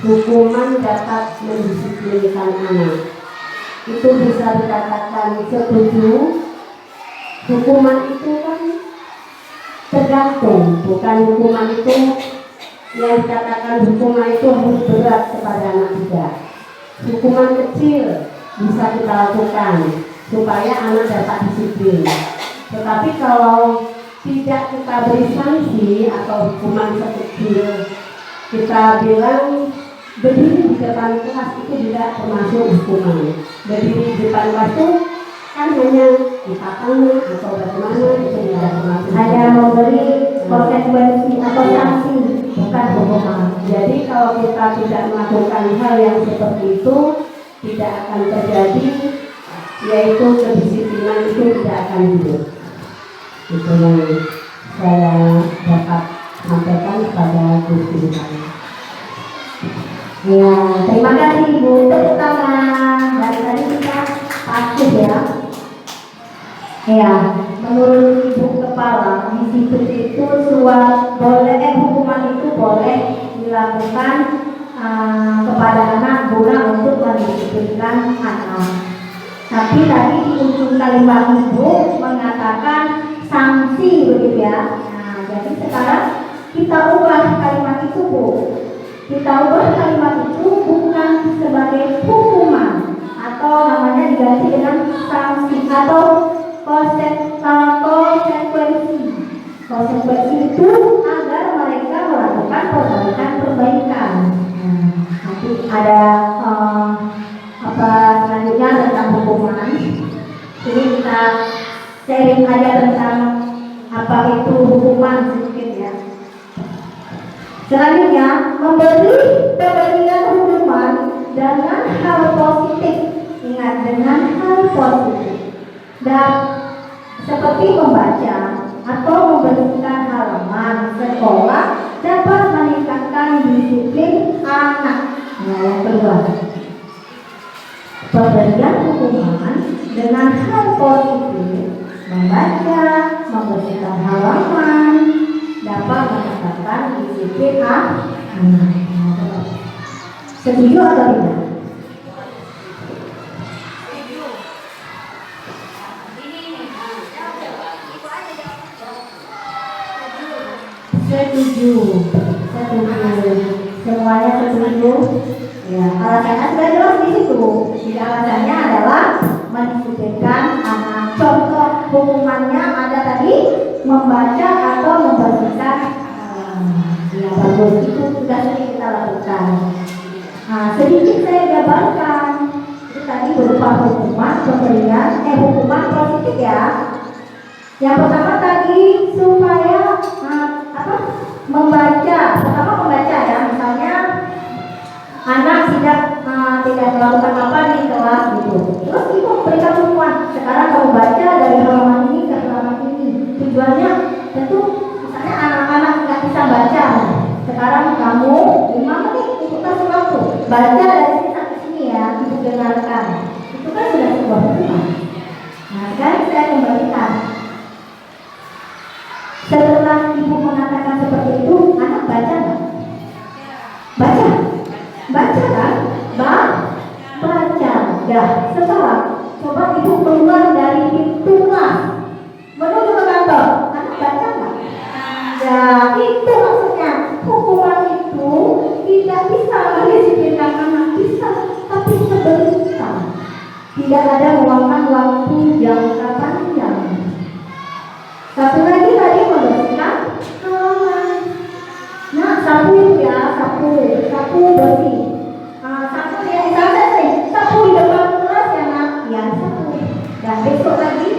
hukuman dapat mendisiplinkan anak. Itu bisa dikatakan setuju. Hukuman itu kan tergantung, bukan hukuman itu yang dikatakan hukuman itu harus berat kepada anak tidak. Hukuman kecil bisa kita lakukan supaya anak dapat disiplin. Tetapi kalau tidak kita beri sanksi atau hukuman sekecil, kita bilang berdiri di depan kelas itu tidak termasuk hukuman. Berdiri di depan kelas itu kan hanya dipakang atau bagaimana, itu tidak termasuk. Hanya memberi konsekuensi atau sanksi, bukan hukuman. Jadi kalau kita tidak melakukan hal yang seperti itu, tidak akan terjadi, yaitu kedisiplinan itu tidak akan hidup. Itu yang saya dapat sampaikan kepada guru saya. Ya, terima kasih Ibu. Tepuk tangan. Dari tadi kita patuh ya. Ya, menurut Ibu Kepala, disiplin itu hukuman itu boleh dilakukan kepada anak guna untuk mendisiplinkan anak. Tapi tadi di ujung kalimat Ibu mengatakan sanksi begitu ya. Nah, jadi sekarang kita ubah kalimat itu Bu. Kita ubah kalimat itu bukan sebagai hukuman atau namanya diganti dengan sanksi atau konsekuensi. Konsekuensi itu agar mereka melakukan perbaikan. Nanti ada selanjutnya tentang hukuman. Ini kita sharing aja tentang apa itu hukuman sedikit ya. Selanjutnya, pemberian hukuman dengan hal positif. Ingat, dengan hal positif. Dan seperti membaca atau membersihkan halaman sekolah dapat meningkatkan disiplin anak. Nah, yang kedua, pemberian hukuman dengan hal positif, membaca, membersihkan halaman dapat meningkatkan disiplin anak. Setuju atau tidak? Setuju. Semuanya setuju. Ya, alasannya sudah jelas di situ. Jadi alasannya adalah mendisiplinkan anak. Contoh hukumannya ada tadi, membaca atau membersihkan. Ya bagus, itu sudah sering kita lakukan. Nah, sedikit saya jabarkan. Itu tadi berupa hukuman hukuman positif ya. Yang pertama tadi supaya membaca. Pertama membaca ya, misalnya anak tidak melakukan apa di kelas gitu. Terus ibu memberikan hukuman. Sekarang kamu baca dari halaman ini ke halaman ini. Tujuannya tentu misalnya anak-anak nggak bisa baca. Sekarang kamu 5 menit ibu kasih waktu baca dari sini sampai sini ya, ibu dengarkan. Itu kan sudah sebuah hukuman. Nah sekarang saya kembalikan. Setelah ibu mengatakan seperti itu, anak baca nggak? Baca kan? Baca. Ya, setelah coba ibu keluar dari pintu kelas menuju ke kantor, anak baca nggak? Ya, itu maksudnya hukuman itu tidak bisa mendisiplinkan anak, bisa, tapi sebentar. Tidak ada memakan waktu jangka panjang. Satu lagi tadi membersihkan halaman. Nah, sapu ya, sapu bersih. Sapu yang misalnya sapu di depan kelas ya nak, ya sapu. Dan besok lagi,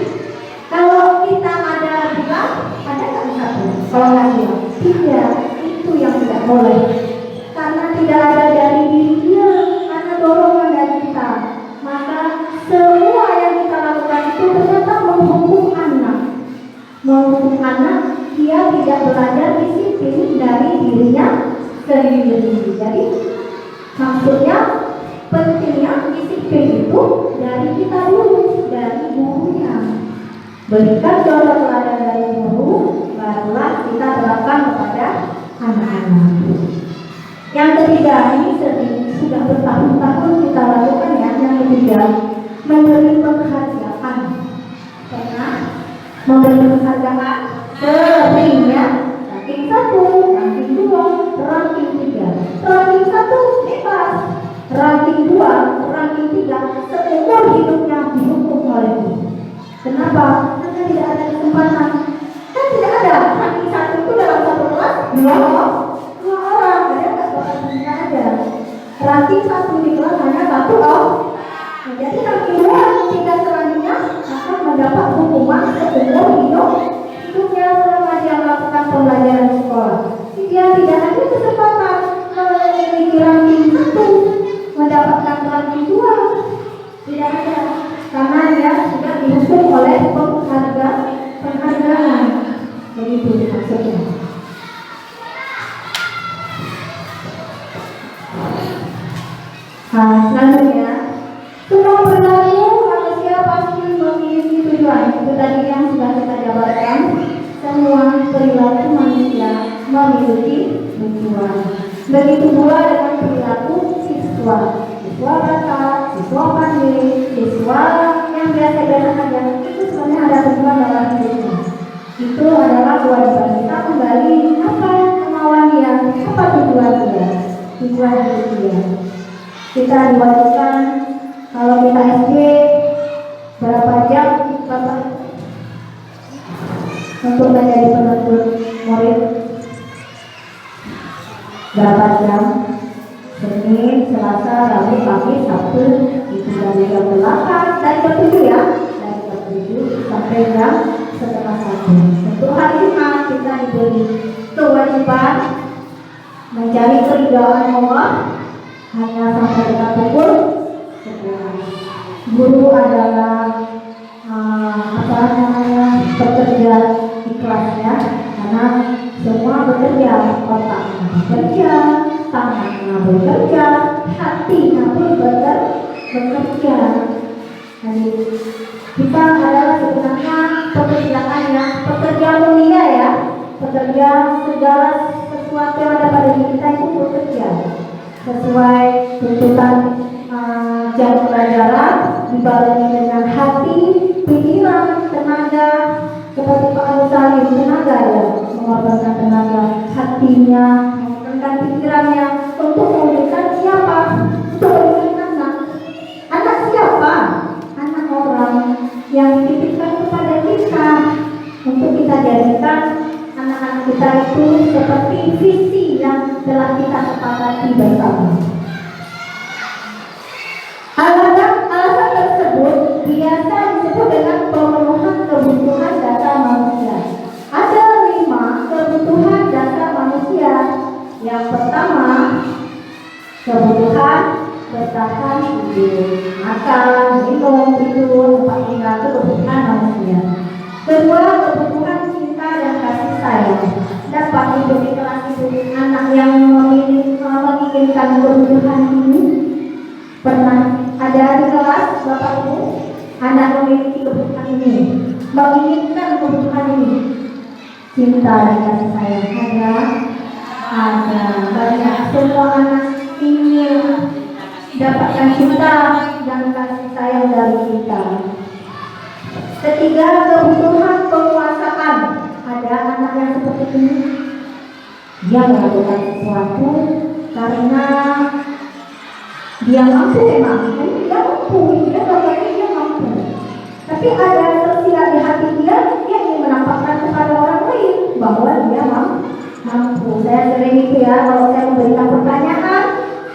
kalau kita ada bilang, ada nggak sapu? Kalau nggak bilang, tidak, itu yang tidak boleh. Karena tidak ada dari diri dia, karena dorongan dari kita. Maka semua yang kita lakukan itu ternyata menghukum anak. Menghukum anak, dia tidak belajar disiplin dari dirinya sendiri. Jadi maksudnya pentingnya disiplin itu dari kita dulu, dari gurunya. Berikan contoh teladan dari guru, barulah kita terapkan kepada anak-anak. Yang ketiga, ini sudah bertahun-tahun kita lakukan ya. Yang ketiga, memberi penghargaan. Pernah memberi penghargaan seringnya ranking 1, ranking 2, ranking 3. Ranking 1 bebas, ranking 2, ranking 3 seumur hidupnya dihukum oleh guru. Kenapa? Karena tidak ada kesempatan. Kan tidak ada ranking 1 itu dalam satu kelas dua orang, ada nggak bakal bisa ada. Ranking 1 di kelas hanya 1 orang. Nah, jadi ranking 2, 3 selanjutnya akan mendapat hukuman seumur hidupnya selama dia melakukan pembelajaran di sekolah. Dia tidak ada kesempatan memiliki ranking 1, mendapatkan ranking 2. Tidak ada, karena dia sudah dihukum oleh penghargaan. Begitu maksudnya. Nah, selanjutnya, semua perilaku manusia pasti memiliki tujuan. Itu tadi yang sudah kita jabarkan. Semua perilaku manusia memiliki tujuan. Begitu pula dengan perilaku siswa. Siswa baca, siswa pandai, siswa yang biasa-biasa saja. Itu sebenarnya ada tujuan dalam hidupnya. Itu adalah kewajiban kita kembali apa kemauan dia, apa tujuan dia, tujuan hidup dia. Kita diwajibkan kalau kita SD berapa jam Bapak untuk menjadi penuntut murid, berapa jam? Senin, Selasa, Rabu, Kamis, Sabtu, itu dari jam 8, dari jam 7 ya, dari jam 7 sampai jam setengah 1. Untuk hari Jumat kita diberi kewajiban mencari keridhaan Allah hanya sampai dengan pukul 11. Guru adalah pekerja ikhlasnya, karena semua bekerja, otaknya bekerja, tangannya bekerja, hatinya pun bekerja. Jadi kita adalah sebenarnya pekerja mulia ya, pekerja segala sesuatu yang ada pada diri kita itu bekerja sesuai tuntutan jam pelajaran, dibarengi dengan hati, pikiran, tenaga. Seperti Pak Musalim, tenaga ya, mengorbankan tenaga, hatinya, mengorbankan pikirannya untuk memberikan siapa? Untuk memberikan anak siapa? Anak orang yang dititipkan kepada kita, untuk kita jadikan anak-anak kita itu seperti visi yang telah kita sepakati bersama. Alasan tersebut biasa disebut dengan pemenuhan kebutuhan dasar manusia. Ada 5 kebutuhan dasar manusia. Yang pertama, kebutuhan bertahan hidup, makan, minum, tidur, tempat tinggal, itu kebutuhan manusia. Kedua, kebutuhan cinta dan kasih sayang. Dapat hidup di kelas hidup anak yang menginginkan kebutuhan ini. Pernah ada di kelas Bapak Ibu anak memiliki kebutuhan ini, menginginkan kebutuhan ini, cinta dan kasih sayang ada banyak. Semua anak ingin dapatkan cinta dan kasih sayang dari kita. Ketiga, kebutuhan penguasaan. Ada anak yang seperti ini, dia melakukan sesuatu karena dia mampu, memang dia mampu, dia mampu. Tapi ada tersirat di hati dia ingin menampakkan kepada orang lain bahwa dia mampu. Saya sering itu ya, kalau saya memberikan pertanyaan,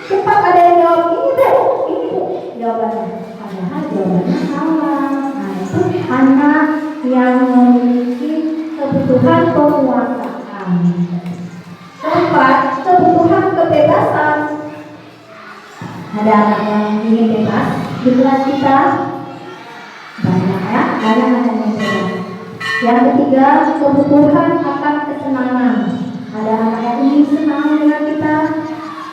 cepat ada yang jawab ini bu, jawabannya. Padahal jawabannya salah. Nah, itu anak yang memiliki kebutuhan penguasaan. Keempat, kebutuhan kebebasan. Ada anak yang ingin bebas di kelas kita, banyak ya, ada anak yang bebas. Yang ketiga, kebutuhan akan kesenangan. Ada anak yang ingin senang dengan kita,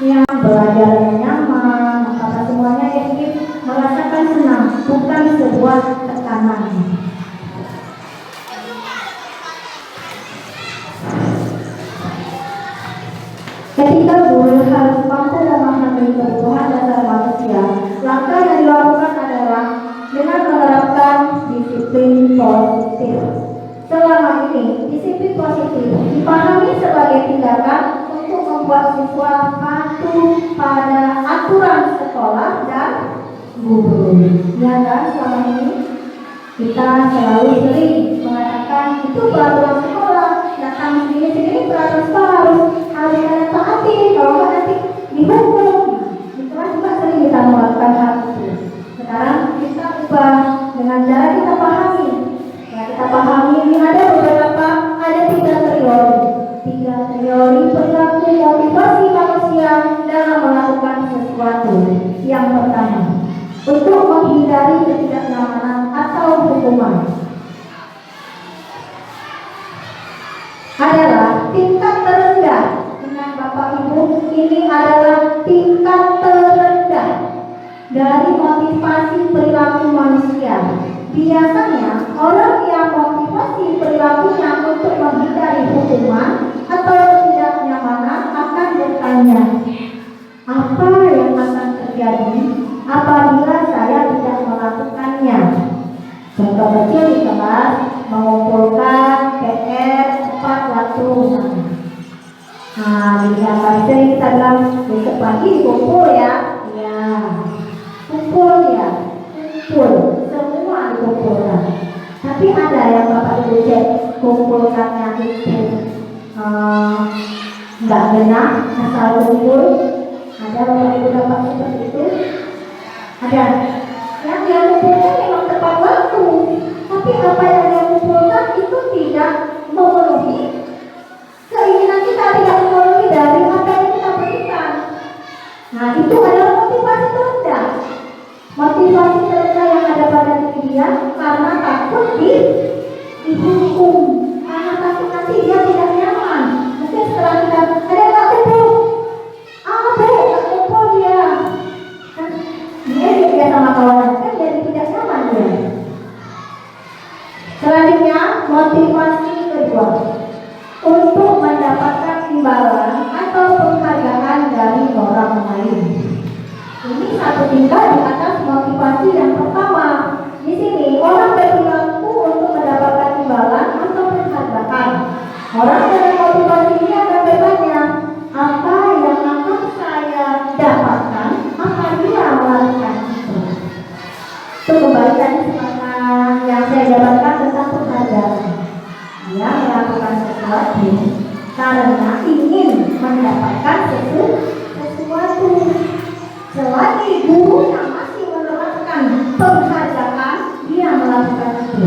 yang belajar yang nyaman, apa semuanya yang ingin merasakan senang, bukan sebuah tekanan. Ketika guru harus mampu memahami kebutuhan dasar manusia, langkah yang dilakukan adalah dengan menerapkan disiplin positif. Selama ini, disiplin positif dipahami sebagai tindakan untuk membuat siswa patuh pada aturan sekolah dan guru. Ya kan, selama ini kita selalu sering mengatakan itu peraturan sekolah, datang sini peraturan sekolah harus ada taati, kalau nggak nanti dihukum. Di kelas juga sering kita melakukan hal itu. Sekarang kita ubah dengan cara kita pahami. Ya, kita pahami ini ada beberapa, ada 3 teori. 3 teori perilaku motivasi manusia dalam melakukan sesuatu. Yang pertama, untuk menghindari ketidaknyamanan atau hukuman, adalah tingkat terendah. Dengan Bapak Ibu, ini adalah tingkat terendah dari motivasi perilaku manusia. Biasanya orang yang motivasi perilakunya untuk menghindari hukuman atau ketidaknyamanan akan bertanya, apa yang akan terjadi apabila saya tidak melakukannya? Contoh kecil di kelas, mengumpulkan PR 4 waktu. Nah, di gambar sering kita bilang besok pagi kumpul ya, kumpul ya, semua dikumpulkan. Tapi ada yang Bapak Ibu cek kumpulkannya itu nggak benar, asal kumpul. Ada Bapak Ibu dapat seperti itu? Ada. Yang dia kumpulkan memang tepat waktu, tapi apa yang dia kumpulkan itu tidak memenuhi keinginan kita, tidak memenuhi dari apa yang kita dia karena takut dihukum, karena takut nanti dia tidak nyaman. Mungkin setelah kita ada nggak kumpul, nggak kumpul dia, kan dia sama kawan kan jadi tidak nyaman dia. Selanjutnya motivasi kedua, untuk mendapatkan imbalan atau penghargaan dari orang lain. Ini satu tingkat di atas motivasi yang pertama. Di sini orang berperilaku untuk mendapatkan imbalan atau penghargaan. Orang dengan motivasi ini akan bertanya, apa yang akan saya dapatkan? Apa dia melakukan itu? Itu kembali tadi sama yang saya dapatkan tentang penghargaan. Dia melakukan sesuatu karena ingin mendapatkan sesuatu. Selagi guru yang masih menerapkan penghargaan, dia melakukan itu.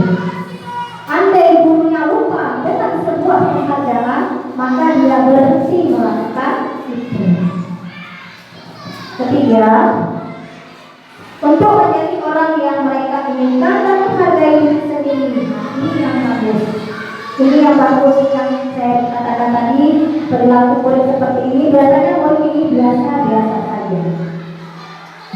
Andai gurunya lupa dengan sebuah penghargaan, maka dia berhenti melakukan itu. Ketiga, untuk menjadi orang yang mereka inginkan dan menghargai diri sendiri. Ini yang bagus. Ini yang bagus yang saya katakan tadi, perilaku murid seperti ini biasanya murid ini biasa-biasa saja.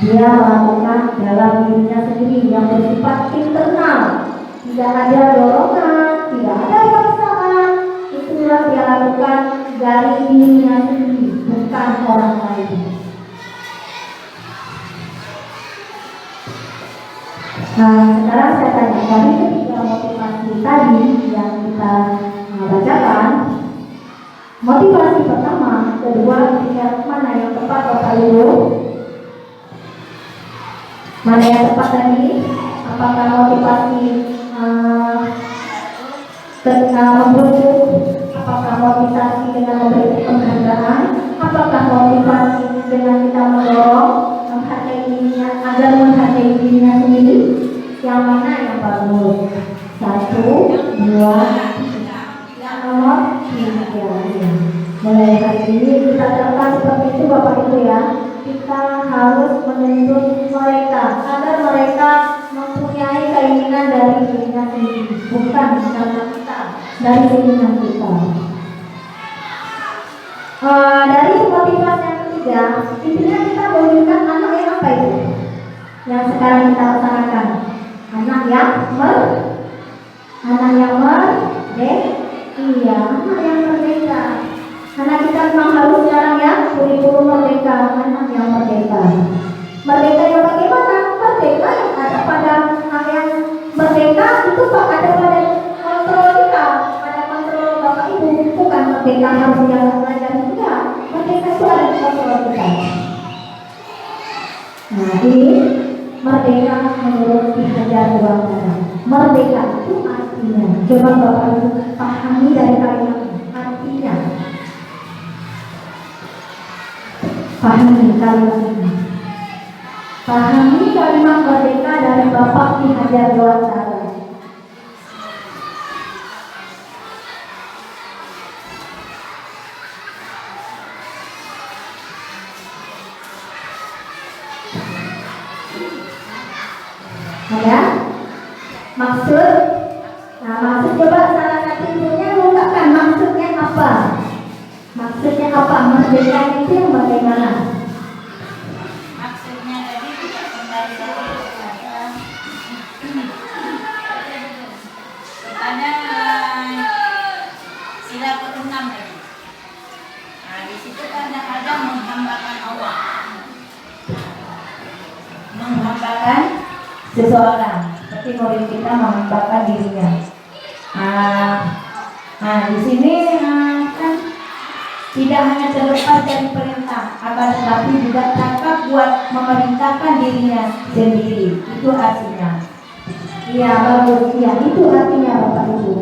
Dia melakukan dalam dirinya sendiri yang bersifat internal, tidak ada dorongan, tidak ada paksaan. Itulah dia lakukan dari dirinya sendiri, bukan orang lain. Nah, sekarang saya tanya, dari ketiga motivasi tadi yang kita bacakan, motivasi pertama, kedua, ketiga, mana yang tepat Bapak Ibu? Mana yang tepat tadi? Apakah motivasi membujuk? Apakah motivasi dengan memberi penghargaan? Apakah motivasi dengan kita mendorong menghargai dirinya agar menghargai dirinya sendiri? Yang mana yang bagus? 1, 2, yang nomor 3. Mulai hari ini kita terapkan seperti itu Bapak Ibu ya. Kita harus menuntut mereka agar mereka mempunyai keinginan dari dirinya sendiri, bukan karena kita, dari keinginan kita. Dari motivasi yang ketiga, intinya kita mewujudkan anak yang apa itu? Yang sekarang kita laksanakan, anak yang merdeka. Karena kita memang harus sekarang ya, kurikulum merdeka, anak yang merdeka. Merdeka yang bagaimana? Merdeka yang ada pada anak yang merdeka itu Pak, ada pada kontrol kita, pada kontrol Bapak Ibu. Bukan merdeka harus jalan belajar juga. Merdeka itu ada di kontrol kita. Nah, ini merdeka menurut Ki Hajar Dewantara. Merdeka itu artinya, coba Bapak Ibu pahami dari kalimat artinya. Pahami kalimat ini. Pahami kalimat merdeka dari Bapak Ki Hajar Dewantara. Ada maksud? Nah, maksud coba salah satu ibunya mengungkapkan maksudnya apa? Maksudnya apa? Merdeka itu yang bagaimana? Maksudnya tadi tidak kembali kepada sila ke-6 tadi. Nah, di situ kadang-kadang menghambakan Allah, menghambakan seseorang, seperti murid kita menghambakan dirinya. Nah, di sini kan tidak hanya terlepas dari perintah, akan tetapi juga cakap buat memerintahkan dirinya sendiri. Itu artinya. Iya bagus, ya itu artinya Bapak Ibu.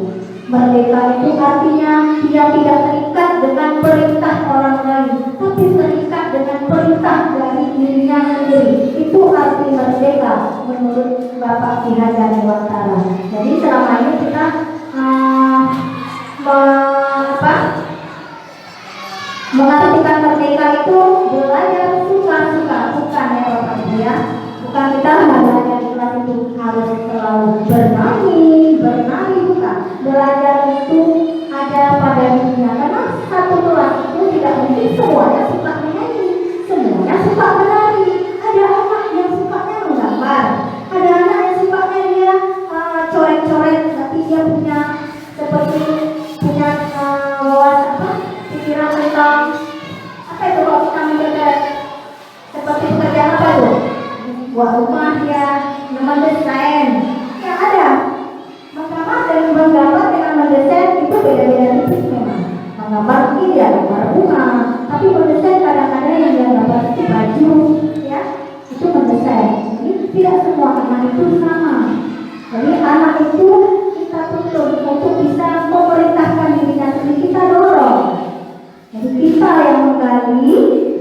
Merdeka itu artinya dia tidak terikat dengan perintah orang lain, tapi terikat dengan perintah dari dirinya sendiri. Itu arti merdeka menurut Bapak Ki Hajar Dewantara. Jadi selama ini kita mengartikan merdeka itu belajar suka-suka, bukan ya Bapak Ibu ya. Bukan kita belajar di kelas itu harus selalu guru ya itu mendesain. Jadi tidak semua anak itu sama. Jadi anak itu kita tuntut untuk bisa memerintahkan dirinya sendiri, kita dorong. Jadi kita yang menggali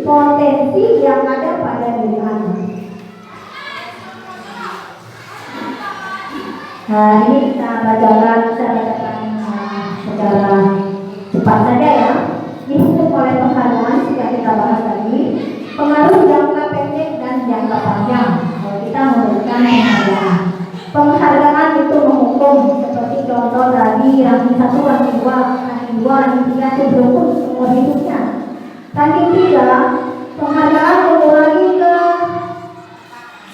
potensi yang ada pada diri anak. Nah ini kita bacakan secara cepat saja ya. Dihukum oleh penghargaan jika kita bahas tadi pengaruh jangka pendek dan jangka panjang. Kalau kita memberikan penghargaan itu menghukum seperti contoh tadi ranking 1, ranking 2, ranking 2, ranking 3 itu berhukum seumur hidupnya. Ranking 3 penghargaan mengurangi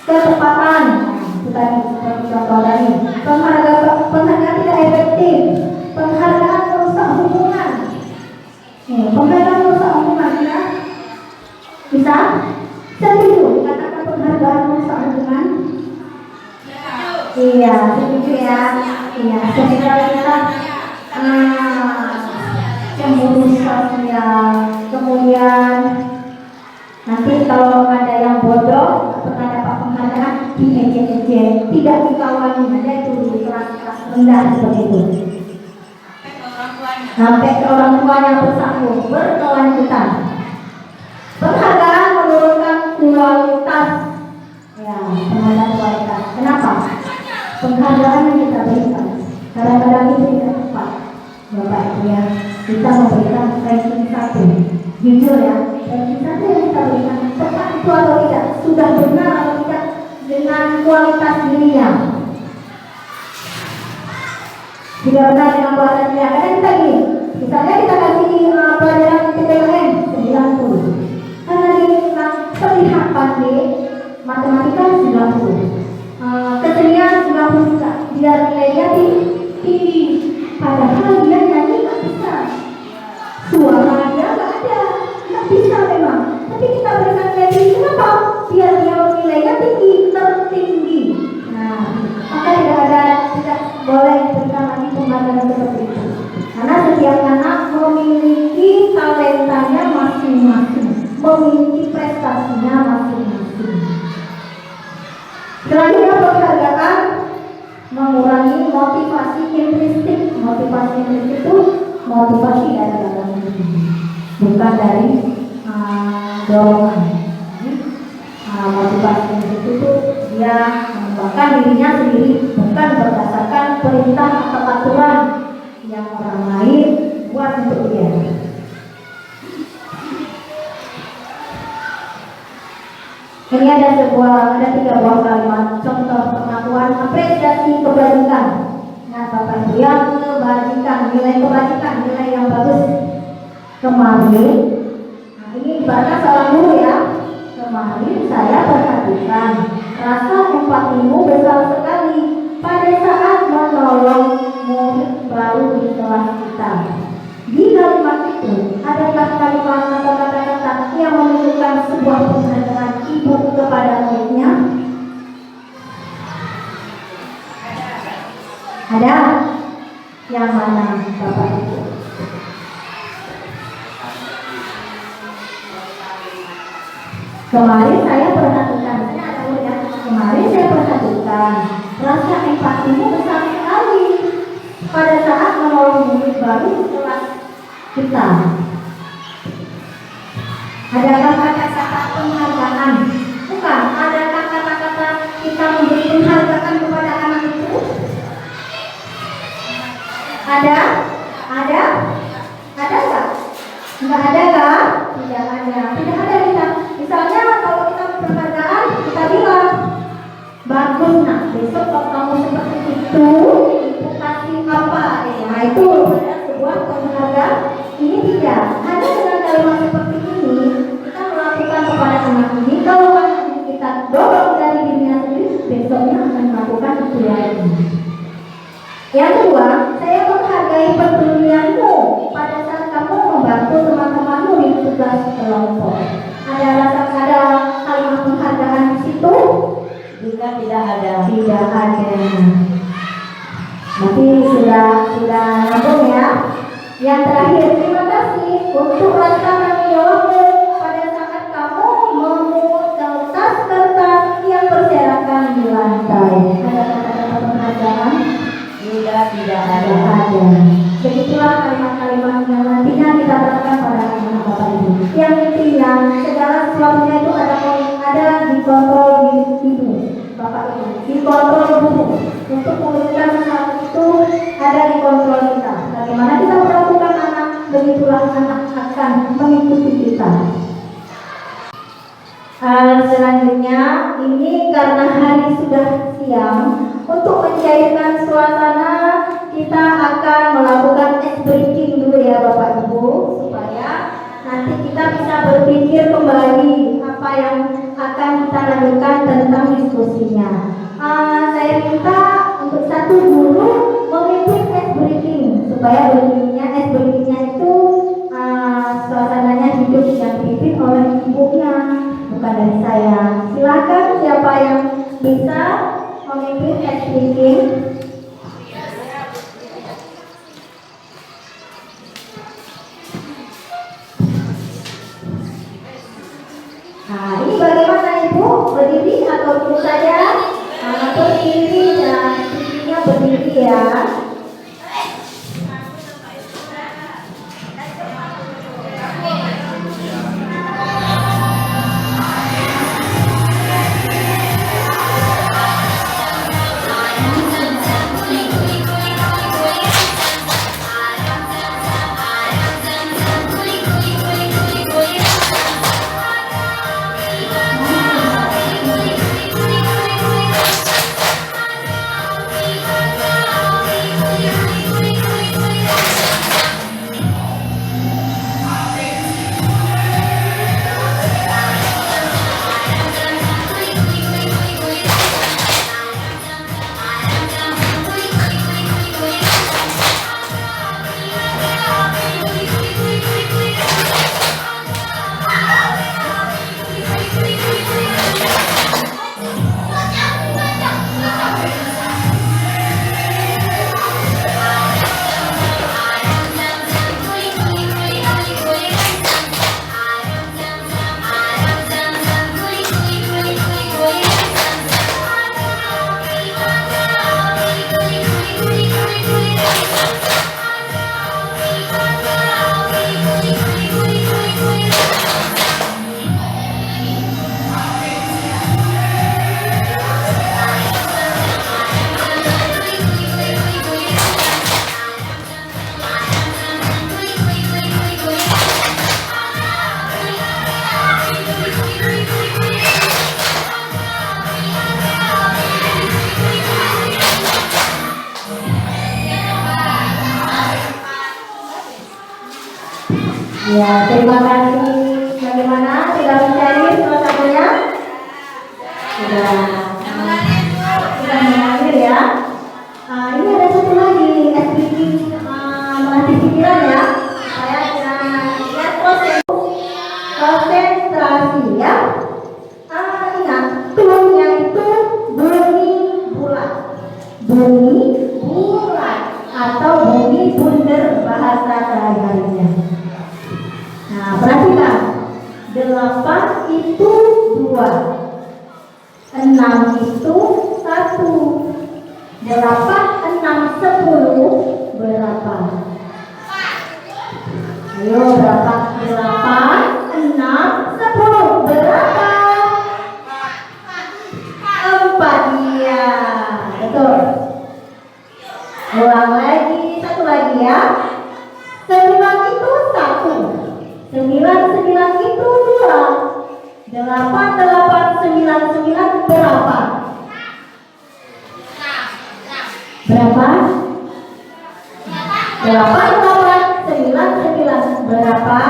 ketepatan. Itu tadi seperti contoh tadi penghargaan tidak efektif, penghargaan merusak hubungan. Penghargaan merusak hubungan ya. Bisa? Setuju katakan penghargaan merusak hubungan? Iya, setuju ya. Iya, ketika kita cemburu sosial, kemudian nanti kalau ada yang bodoh pernah dapat penghargaan diejek-ejek, tidak dikawani, ada itu di kelas-kelas rendah seperti itu. Sampai ke orang tuanya bersambung berkelanjutan. Penghargaan menurunkan kualitas. Ya, penghargaan kualitas. Kenapa? Penghargaan yang kita berikan kadang-kadang itu tidak tepat. Bapak Ibu ya, kita memberikan ranking 1. Jujur ya, ranking 1 yang kita berikan tepat itu atau tidak, sudah benar atau tidak dengan kualitas dirinya. Tidak benar dengan kualitas dirinya. Karena kita gini, misalnya kita kasih pelajaran PPLN 90, karena dia terlihat pandai, matematika 90. Kesenian 90 juga, biar nilainya tinggi, padahal dia nyanyi nggak bisa, suara dia nggak bisa memang, tapi kita berikan nilai tinggi. Kenapa? Biar dia nilainya tinggi, tertinggi. Nah, maka tidak boleh diberikan lagi penghargaan seperti itu, karena setiap anak memiliki talentanya masing-masing, memiliki prestasinya masing-masing. Selanjutnya penghargaan mengurangi motivasi intrinsik. Motivasi intrinsik itu motivasi dari dalam diri, bukan dari dorongan. Motivasi intrinsik itu dia mengembangkan dirinya sendiri, bukan berdasarkan perintah atau aturan yang orang lain buat untuk dia. Ini ada 3 buah kalimat contoh pengakuan apresiasi kebajikan. Nah, Bapak Ibu yang kebajikan, nilai kebajikan, nilai yang bagus. Kemarin, nah ini ibaratnya seorang guru ya. Kemarin saya perhatikan rasa empatimu besar sekali pada saat menolong murid baru di kelas kita. Di kalimat itu adakah kalimat atau kata-kata yang menunjukkan sebuah penghargaan ibu kepada muridnya? Ada? Yang mana Bapak Ibu? Kemarin saya perhatikan, kemarin saya perhatikan rasa empatimu besar sekali pada saat menolong murid baru di kelas kita. Adakah kata-kata penghargaan? Bukan. Adakah kata-kata kita memberi penghargaan kepada anak itu? Ada? Ada? Ada nggak? Nggak ada kan? Tidak ada. Tidak ada kita. Misalnya kalau kita penghargaan, kita bilang bagus nak. Besok kalau kamu seperti itu, ibu kasih apa? Nah itu ada sebuah penghargaan. Ini tidak. Hanya dengan kalimat seperti ini kita melakukan kepada anak ini. Kalau anak ini kita dorong dari dirinya sendiri, besoknya akan melakukan itu lagi. Yang kedua, saya menghargai pedulianmu pada saat kamu membantu teman-temanmu di tugas kelompok. Ada kalimat penghargaan di situ? Jika tidak ada, tidak ada. Nanti sudah nyambung ya. Yang terakhir, terima kasih untuk rasa tanggung jawabmu pada saat kamu segala sesuatunya itu ada dikontrol di ibu, bapak ibu, dikontrol ibu. Untuk mewujudkan sesuatu itu ada di kontrol kita. Bagaimana kita melakukan anak, begitulah anak akan mengikuti kita. Selanjutnya ini karena hari sudah siang, untuk mencairkan suasana kita akan melakukan ice breaking dulu ya Bapak Ibu, supaya nanti kita bisa berpikir kembali apa yang akan kita lakukan tentang diskusinya. Saya minta untuk satu guru memimpin ice breaking, supaya ice breakingnya itu suasananya hidup yang dipimpin oleh ibunya, bukan dari saya. Silakan siapa yang bisa memimpin ice breaking. Nah, ini bagaimana Ibu? Berdiri atau duduk saja? Berdiri dan pipinya berdiri ya. Ya, terima kasih. Bagaimana? Sudah mencair suasananya? Sudah. Sudah mengalir ya. Ini ada satu lagi SPG melatih pikiran ya. Saya lihat konsentrasi ya. Ingat, turunnya itu bunyi bulat, atau bunyi bundar bahasa sehari-harinya. Nah, perhatikan. 8 itu 2, 6 itu 1. 8, 6, 10 berapa? Ayo berapa? 8, 6, 10 berapa? 4. Iya, betul. Ulang lagi, satu lagi ya. 9 itu 1. 9 itu 2. 8, 9 berapa? Berapa? 8, 9 berapa?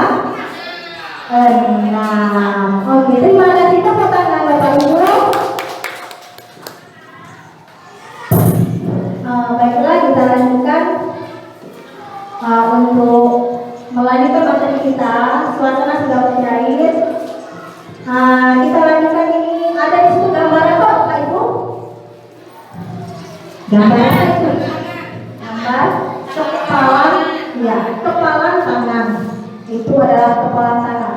6. Oke, terima kasih. Tepuk tangan Bapak Ibu. Baiklah, kita lanjutkan untuk melanjutkan materi kita. Suasana sudah mencair. Kita lanjutkan ini. Ada di situ gambaran kok Bapak Ibu? Gambaran itu gambar kepalan, ya, kepalan tangan. Itu adalah kepalan tangan.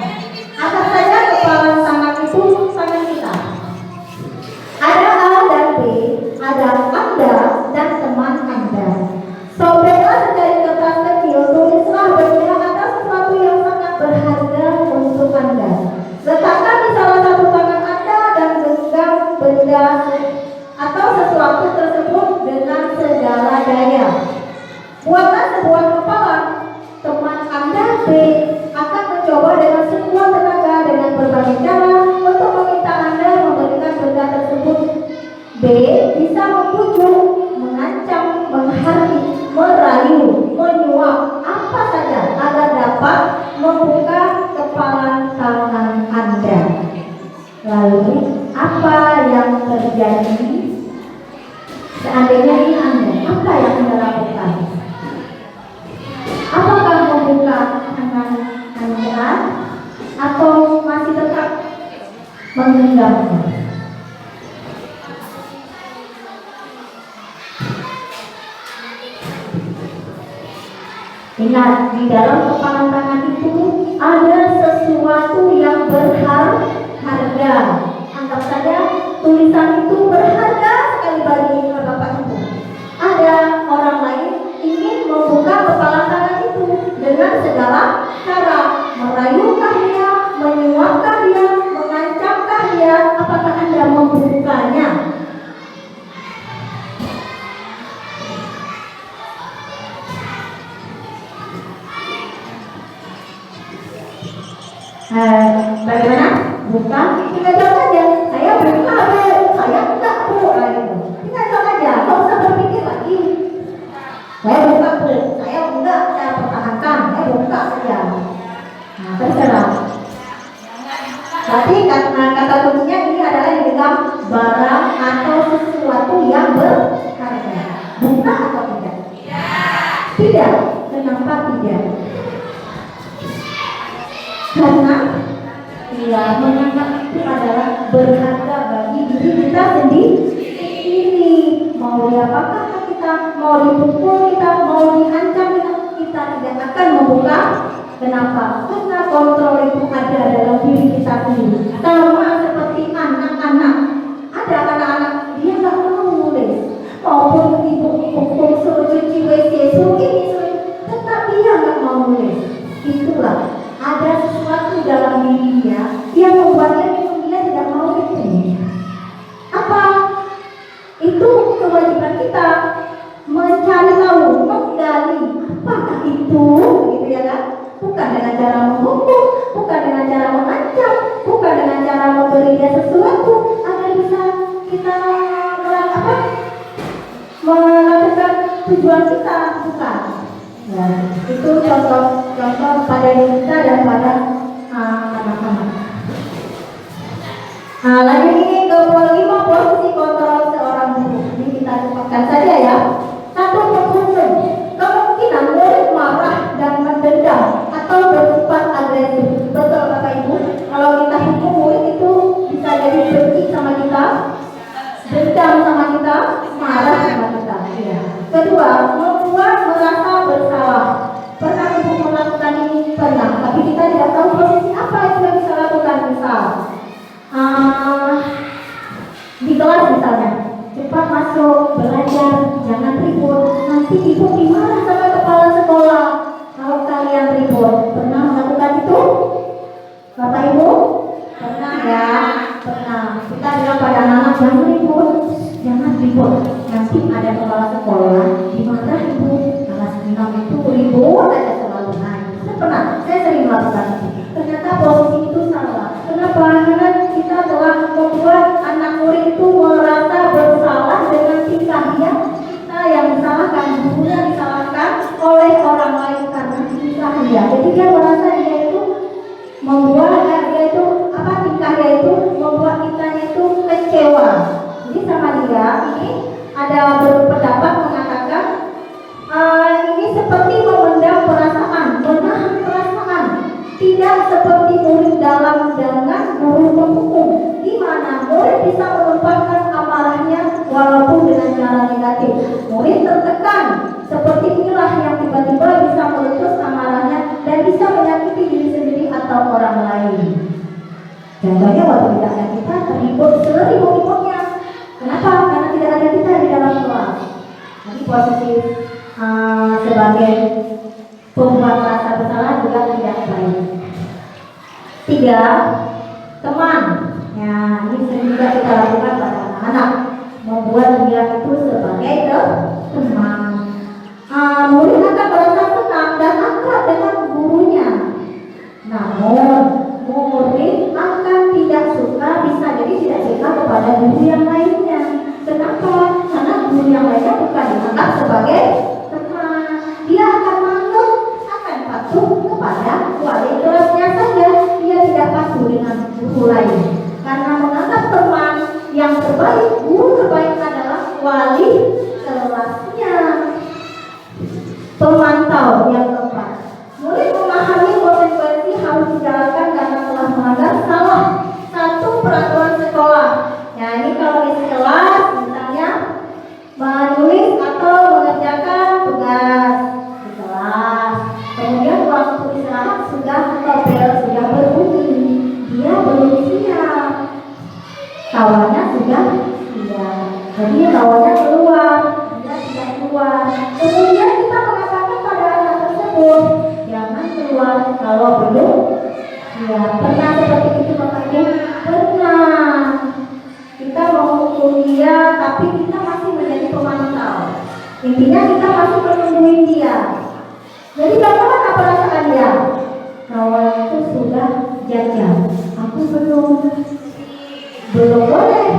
Angkat saja kepalan tangan itu menggenggamnya. Ingat, di dalam kepalan tangan itu ada sesuatu yang berharga. Anggap saja tulisan itu berharga sekali bagi Bapak Ibu. Ada orang lain ingin membuka kepalan tangan itu dengan segala cara, merayukah dia, menyuapkah dia, mengancamkah dia. Apakah Anda membukanya? Bagaimana? Bukan? Tinggal jawab aja. Saya buka, Bu. Saya enggak, Bu. Tinggal jawab aja. Gak usah berpikir lagi. Saya buka, Bu. Saya enggak. Saya pertahankan. Saya buka saja. Nah, terserah. Berarti kata kuncinya ini adalah yang digenggam barang atau sesuatu yang berharga. Buka atau tidak? Tidak. Kenapa tidak? Karena dia menganggap itu adalah berharga bagi diri kita sendiri. Mau diapakan kita, mau dipukul kita, mau diancam kita tidak akan membuka. Kenapa? Karena kontrol itu ada dalam diri kita sendiri. Sama seperti anak-anak. Ada anak-anak dia nggak mau nulis, maupun ibu pukul suruh cuci WC, suruh ini, tetap dia nggak mau nulis. Itulah ada sesuatu dalam dirinya yang membuatnya dia tidak mau itu. Apa? Itu kewajiban kita mencari tahu, menggali apakah itu, gitu ya kan? Bukan dengan cara menghukum, bukan dengan cara mengancam, bukan dengan cara memberi dia sesuatu agar bisa kita melakukan tujuan kita, bukan? Nah, itu contoh pada diri kita dan pada anak-anak. Lanjut ini ke poin 5, posisi kontrol seorang guru. Ini kita cepatkan saja ya. 1, berhukum. Kemungkinan murid marah dan mendendam atau bersifat agresif. Betul Bapak Ibu? Kalau kita hukum murid itu bisa jadi benci sama kita, dendam sama kita, marah sama kita. Ya. Kedua, membuat merasa bersalah. Pernah Ibu melakukan ini? Pernah. Tapi kita tidak tahu posisi apa yang kita bisa lakukan. Misal di kelas misalnya, cepat masuk, belajar, jangan ribut. Nanti Ibu dimarah sama kepala sekolah kalau kalian ribut. Pernah melakukan itu? Bapak Ibu? Pernah ya? Pernah. Kita bilang pada anak-anak, jangan ribut, jangan ribut. Nanti ada kepala sekolah dimarah Ibu. Kelas 6 itu ribut aja selalu naik. Saya sering melakukan itu. Ternyata posisi itu salah. Kenapa? Karena kita telah membuat anak murid itu merasa bersalah dengan tingkah dia. Kita yang disalahkan, gurunya disalahkan oleh orang lain karena tingkah dia. Jadi dia merasa dia itu membuat tingkah dia itu membuat kita itu kecewa. Jadi sama dia ini ada berpendapat mengatakan ini seperti memendam perasaan, menahan perasaan. Tidak seperti murid dalam dengan guru penghukum, di mana murid bisa menumpahkan amarahnya walaupun dengan cara negatif. Murid tertekan, seperti inilah yang tiba-tiba bisa meletus amarahnya dan bisa menyakiti diri sendiri atau orang lain. Contohnya waktu tidaknya kita terlibat seribut-ributnya. Kenapa? Karena tidak ada kita di dalam kelas. Jadi posisi sebagai pembuat rasa bersalah juga tidak baik. 3, teman. Ya, ini sering juga kita lakukan pada anak-anak, membuat dia itu sebagai teman. Murid akan merasa senang dan akrab dengan gurunya. Namun murid akan tidak suka, bisa jadi tidak suka kepada guru yang lainnya. Kenapa? Karena guru yang lainnya bukan dianggap sebagai teman. Dia akan manut, akan patuh kepada wali kelasnya saja. Dia tidak patuh dengan guru lain. Karena menganggap teman yang terbaik, guru terbaik adalah wali kelasnya. Pemantau yang tepat. Murid memahami konsekuensi harus dijalankan karena telah melanggar salah satu peraturan kawannya sudah siap. Jadi lawannya keluar, dia tidak keluar. Kemudian kita mengatakan pada anak tersebut, jangan keluar kalau belum siap. Pernah seperti itu Bapak Ibu? Pernah. Kita mau kuliah tapi kita masih menjadi pemantau. Intinya kita masih menungguin dia. Jadi bagaimana perasaan dia? Kawan itu sudah jajan, aku belum boleh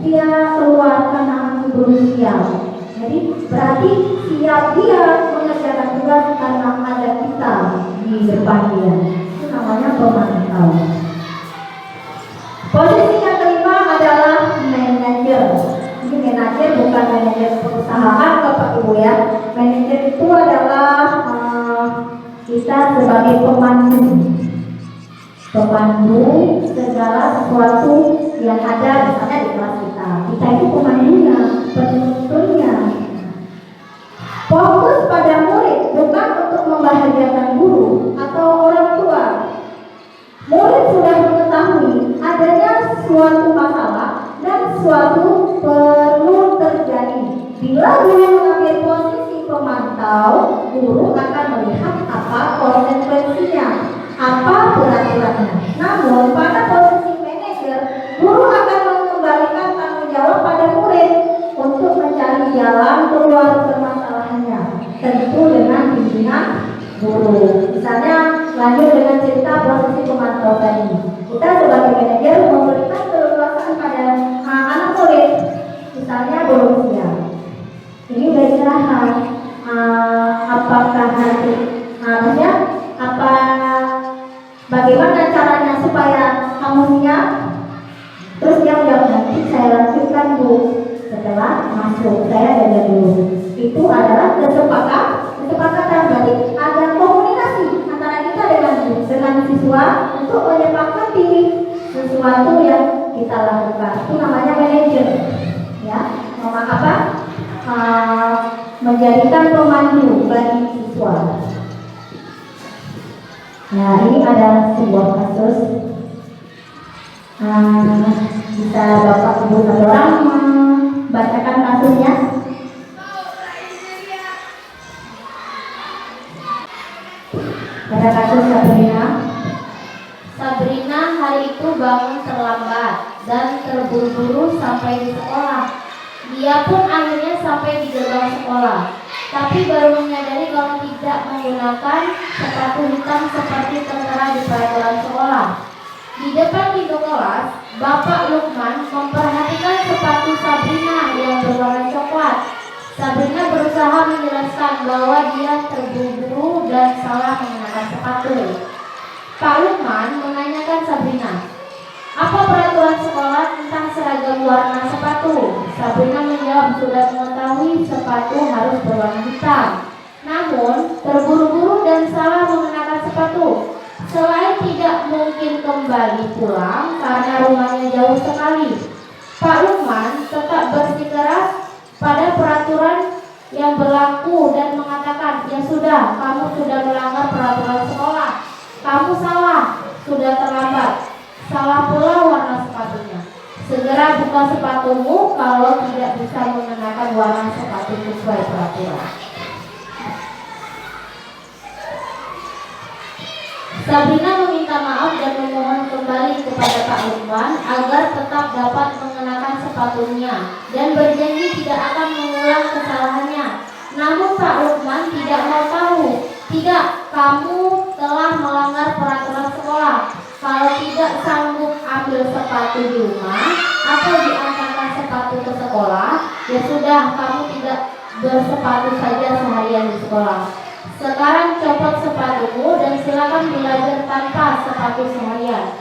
dia keluar karena aku belum siap. Jadi berarti siap dia mengerjakan tugas karena ada kita di depan dia. Itu namanya pemantau. Posisi yang kelima adalah manajer. Ini manajer bukan manajer perusahaan Bapak Ibu ya. Manajer itu adalah kita sebagai pemandu segala sesuatu yang ada misalnya di kelas kita. Kita itu pemandunya, penuntunnya. Fokus pada murid bukan untuk membahagiakan guru atau orang tua. Murid sudah mengetahui adanya suatu masalah dan suatu perlu terjadi. Bila guru mengambil posisi pemantau, guru akan melihat apa konsekuensinya, apa peraturannya. Namun pada posisi manajer, guru akan mengembalikan tanggung jawab pada murid untuk mencari jalan keluar permasalahannya, tentu dengan bimbingan guru. Misalnya lanjut dengan cerita posisi pemantau tadi. Kita sebagai manajer memberikan keleluasaan pada anak murid, misalnya belum siap. Ini udah istirahat. Apakah nanti bagaimana caranya supaya kamu siap? Terus dia jawab, nanti saya lanjutkan Bu setelah masuk, saya jaga dulu. Itu adalah kesepakatan. Jadi ada komunikasi antara kita dengan siswa untuk menyepakati sesuatu yang kita lakukan. Itu namanya manajer, ya. Menjadikan pemandu bagi siswa. Nah, ini ada sebuah kasus. Bisa Bapak Ibu satu orang membacakan kasusnya. Ada kasus Sabrina. Sabrina hari itu bangun terlambat dan terburu-buru sampai di sekolah. Dia pun akhirnya sampai di gerbang sekolah, tapi baru menyadari kalau tidak menggunakan sepatu hitam seperti tertera di peraturan sekolah. Di depan pintu kelas, Bapak Lukman memperhatikan sepatu Sabrina yang berwarna coklat. Sabrina berusaha menjelaskan bahwa dia terburu-buru dan salah mengenakan sepatu. Pak Lukman menanyakan Sabrina, apa peraturan sekolah tentang seragam warna sepatu? Sabrina menjawab sudah mengetahui sepatu harus berwarna hitam. Namun, terburu-buru dan salah mengenakan sepatu. Selain tidak mungkin kembali pulang karena rumahnya jauh sekali, Pak Lukman tetap bersikeras pada peraturan yang berlaku dan mengatakan, ya sudah, kamu sudah melanggar peraturan sekolah. Kamu salah, sudah terlambat. Salah pula warna sepatunya. Segera buka sepatumu kalau tidak bisa mengenakan warna sepatu sesuai peraturan. Sabrina meminta maaf dan memohon kembali kepada Pak Lukman agar tetap dapat mengenakan sepatunya dan berjanji tidak akan mengulang kesalahannya. Namun Pak Lukman tidak mau tahu. Tidak, kamu telah melanggar peraturan sekolah. Kalau tidak sanggup ambil sepatu di rumah atau diantarkan sepatu ke sekolah, ya sudah, kamu tidak bersepatu saja seharian di sekolah. Sekarang copot sepatumu dan silakan belajar tanpa sepatu seharian.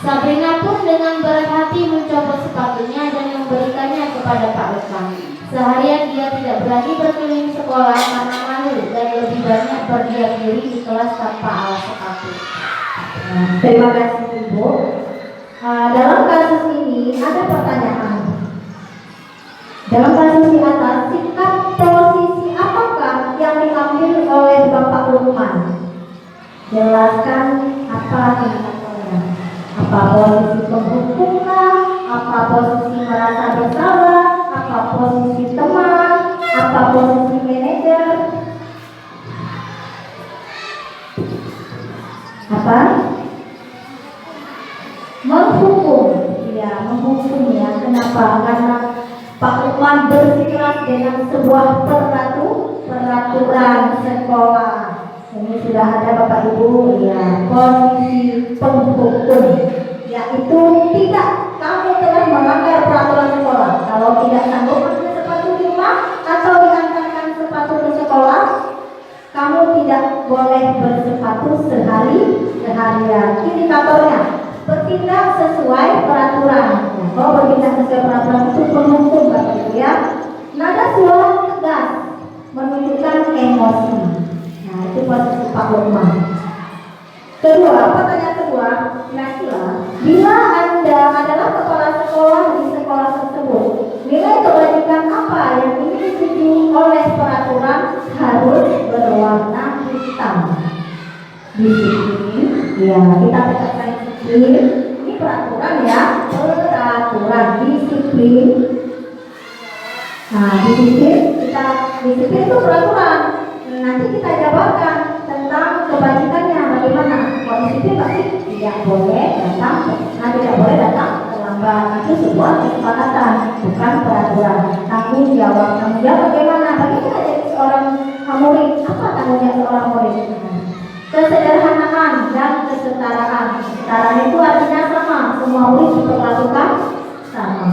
Sabrina pun dengan berat hati mencopot sepatunya dan memberikannya kepada Pak Lukman. Seharian dia tidak berani berkeliling sekolah karena malu dan lebih banyak berdiam diri di kelas tanpa alas sepatu. Terima kasih Ibu. Dalam kasus ini ada pertanyaan. Dalam kasus di atas, sikap posisi apakah yang diambil oleh Bapak Lukman? Jelaskan apa indikatornya. Apa posisi penghukumkah? Apa posisi menghukum. Ya, menghukum ya. Kenapa? Karena Pak Lukman bersikeras dengan sebuah peraturan sekolah. Ini sudah ada Bapak Ibu ya, posisi penghukum, yaitu tidak, kamu telah melanggar peraturan sekolah. Kalau tidak sanggup pakai sepatu di rumah atau diantarkan sepatu ke sekolah, kamu tidak boleh bersepatu seharian. Indikatornya bertindak sesuai peraturan. Nah, kalau bertindak sesuai peraturan itu penghukum Bapak Ibu ya. Nada suara tegas menunjukkan emosi. Nah, itu posisi Pak Lukman. Kedua, pertanyaan kedua, kira-kira bila Anda adalah kepala sekolah di sekolah tersebut, nilai kebajikan apa yang ingin dituju oleh peraturan harus berwarna hitam? Disiplin, ya kita tekankan disiplin. Ini peraturan ya, peraturan disiplin. Nah, disiplin itu peraturan. Nanti kita jabarkan tentang kebajikannya bagaimana. Kalau disiplin pasti tidak boleh datang, tidak boleh datang terlambat. Itu sebuah kesepakatan, bukan peraturan. Tanggung jawab bagaimana? Bagaimana jadi seorang murid? Apa tanggung jawab seorang murid? Kesederhanaan dan kesetaraan. Kesetaraan itu artinya sama, semua murid diperlakukan sama.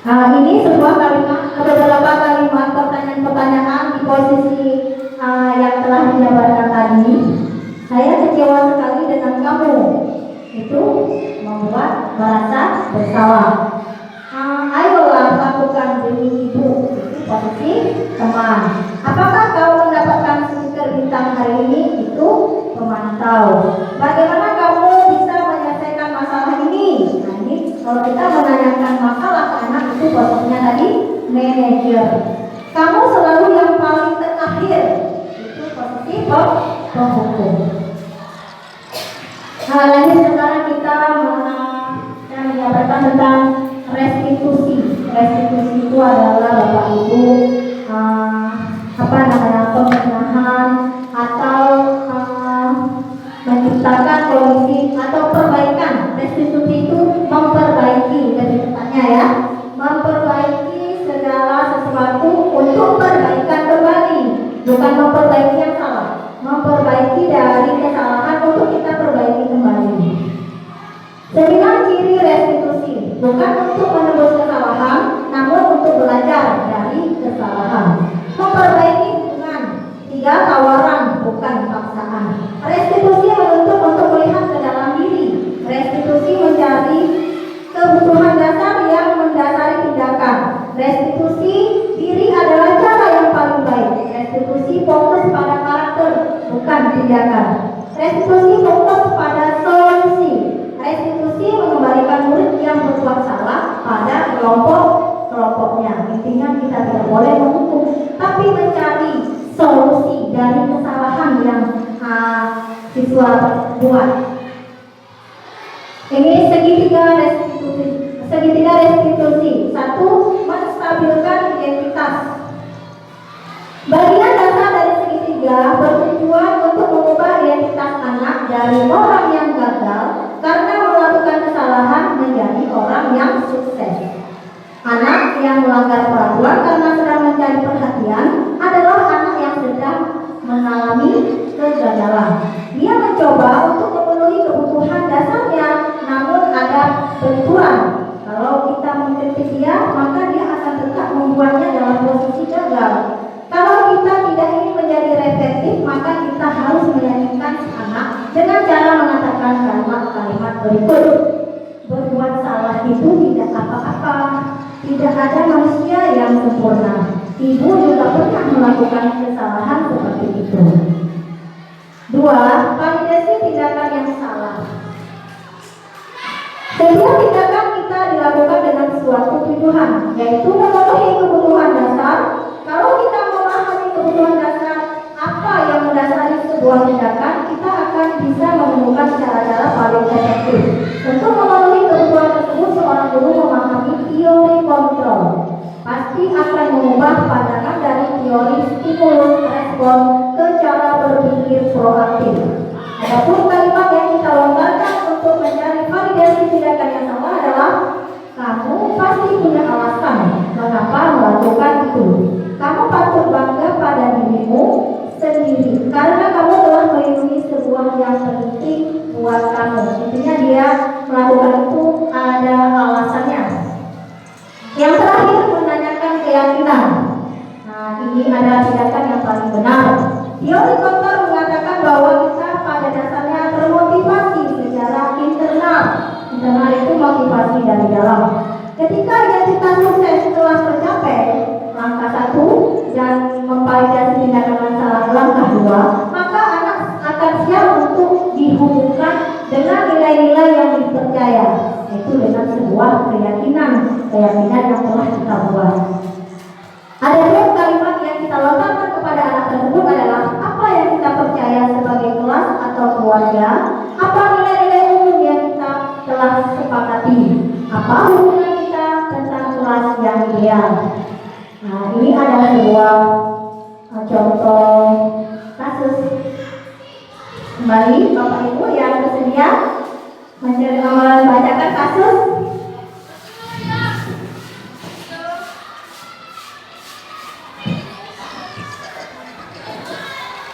Nah, ini sebuah kalimat, beberapa kalimat pertanyaan-pertanyaan di posisi yang telah dijabarkan tadi. Saya kecewa sekali dengan kamu. Itu membuat merasa bersalah. Ayolah lakukan demi ibu. Itu posisi teman. Apakah kau mendapatkan stiker bintang hari ini? Itu pemantau. Bagaimana kamu bisa menyelesaikan masalah ini? Nah, ini kalau kita menanyakan masalah ke anak itu posisinya tadi manajer. Kamu selalu yang paling terakhir. Itu posisi penghukum. Lanjut sekarang kita menyampaikan tentang restitusi. Restitusi itu adalah Bapak Ibu pembenahan atau menciptakan kondisi atau perbaikan. Restitusi itu memperbaiki, lebih tepatnya ya, memperbaiki segala sesuatu untuk perbaikan kembali, bukan memperbaiki yang salah, memperbaiki dari kesalahan untuk kita perbaiki kembali. 9 ciri restitusi, bukan untuk menebus kesalahan, namun untuk belajar dari kesalahan. Memperbaiki hubungan, 3 tawaran, bukan paksaan. Restitusi menuntut untuk melihat ke dalam diri. Restitusi mencari kebutuhan dasar yang mendasari tindakan. Restitusi diri adalah cara yang paling baik. Restitusi fokus pada karakter, bukan tindakan. Restitusi fokus pada solusi. Restitusi mengembalikan murid yang berbuat salah pada kelompoknya. Intinya kita tidak boleh menghukum, tapi mencari solusi dari kesalahan yang siswa buat. Ini segitiga restitusi. 1. Menstabilkan identitas. Bagian dasar dari segitiga bertujuan untuk mengubah identitas anak dari orang yang gagal karena melakukan kesalahan menjadi orang yang sukses. Anak yang melanggar peraturan karena sedang mencari perhatian adalah anak yang sedang mengalami kegagalan. Dia mencoba untuk memenuhi kebutuhan dasarnya, namun ada benturan. Kalau kita mengkritik dia, maka dia akan tetap membuatnya dalam posisi gagal. Kalau kita tidak ingin menjadi reflektif, maka kita harus meyakinkan anak dengan cara mengatakan kalimat-kalimat berikut. Berbuat salah itu tidak apa-apa. Tidak ada manusia yang sempurna. Ibu juga pernah melakukan kesalahan seperti itu. 2. Validasi tindakan yang salah. Setiap tindakan kita dilakukan dengan suatu tujuan, yaitu memenuhi kebutuhan dasar. Kalau kita memahami kebutuhan dasar apa yang mendasari sebuah tindakan, kita akan bisa menemukan cara-cara paling efektif. Untuk memenuhi kebutuhan tersebut, seorang guru memahami teori kontrol. Pasti akan mengubah pandangan dari teori stimulus respon ke cara berpikir proaktif. Adapun kalimat yang kita patut bangga pada dirimu sendiri karena kamu telah melindungi sebuah yang penting buat kamu. Intinya dia melakukan itu ada alasannya. Yang terakhir, menanyakan keyakinan. Nah, ini adalah tindakan yang paling benar. Teori Kotler mengatakan bahwa kita pada dasarnya termotivasi secara internal. Internal itu motivasi dari dalam. Ketika identitas sukses telah tercapai, langkah 1 dan memvalidasi tindakan masalah langkah 2, maka anak akan siap untuk dihubungkan dengan nilai-nilai yang dipercaya, yaitu dengan sebuah keyakinan yang telah kita buat. Ada dua kalimat yang kita lontarkan kepada anak tersebut adalah apa yang kita percaya sebagai kelas atau keluarga, apa nilai-nilai umum yang kita telah sepakati, apa hubungan kita tentang kelas yang ideal. Nah, ini adalah sebuah contoh kasus. Kembali Bapak Ibu yang bersedia membacakan kasus.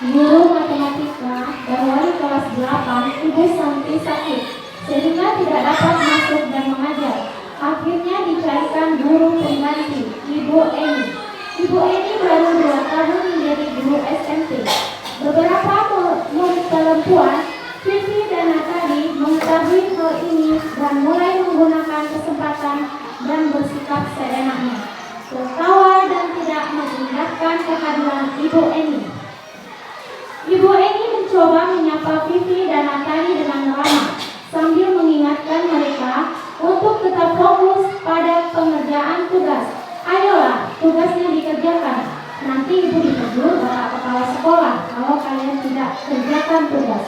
Guru matematika dan wali kelas 8, Ibu Santi sakit, sehingga tidak dapat masuk dan mengajar. Akhirnya dicarikan guru pengganti, Ibu Eni. Ibu Eni baru 2 tahun menjadi guru SMP. Beberapa murid perempuan, Vivi dan Natali, mengetahui hal ini dan mulai menggunakan kesempatan dan bersikap seenaknya, tertawa dan tidak mengindahkan kehadiran Ibu Eni. Ibu Eni mencoba menyapa Vivi dan Natali dengan ramah sambil mengingatkan mereka untuk tetap fokus pada pengerjaan tugas. Ayolah, tugasnya dikerjakan. Nanti ibu ditegur Bapak Kepala Sekolah kalau kalian tidak kerjakan tugas.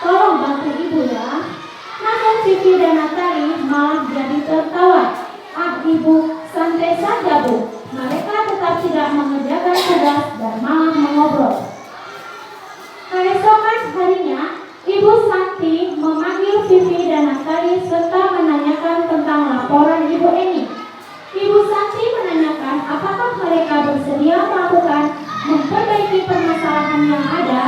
Tolong bantu ibu ya. Namun Vivi dan Natali malah jadi tertawa. Ah ibu, santai saja bu. Mereka tetap tidak mengerjakan tugas dan malah mengobrol. Keesokan harinya, Ibu Santi memanggil Vivi dan Natali serta menanyakan tentang laporan Ibu Eni. Ibu Santi menanyakan apakah mereka bersedia melakukan memperbaiki permasalahan yang ada.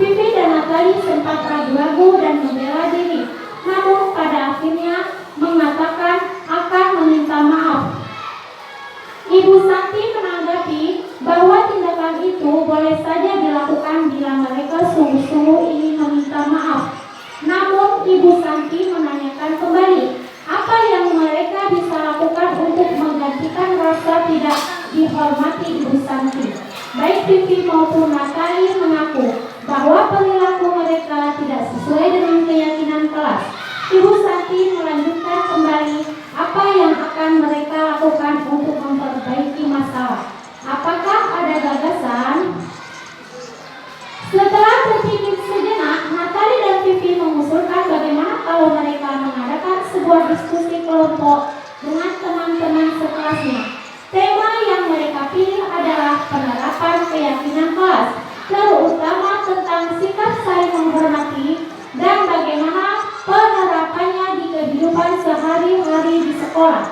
Vivi dan Natali sempat ragu-ragu dan membela diri, namun pada akhirnya mengatakan akan meminta maaf. Ibu Santi menanggapi bahwa tindakan itu boleh saja dilakukan bila mereka sungguh-sungguh ingin meminta maaf. Namun Ibu Santi menanyakan kembali, apa yang mereka bisa lakukan untuk menggantikan rasa tidak dihormati Ibu Santi. Baik Vivi maupun Natali mengaku bahwa perilaku mereka tidak sesuai dengan keyakinan kelas. Ibu Santi melanjutkan kembali apa yang akan mereka lakukan untuk memperbaiki masalah. Apakah ada gagasan? Setelah berpikir sejenak, Natali dan Vivi mengusulkan bagaimana kalau mereka mengadakan sebuah diskusi kelompok dengan teman-teman sekelasnya. Tema yang mereka pilih adalah penerapan keyakinan kelas, terutama tentang sikap saling menghormati dan bagaimana penerapannya di kehidupan sehari-hari di sekolah.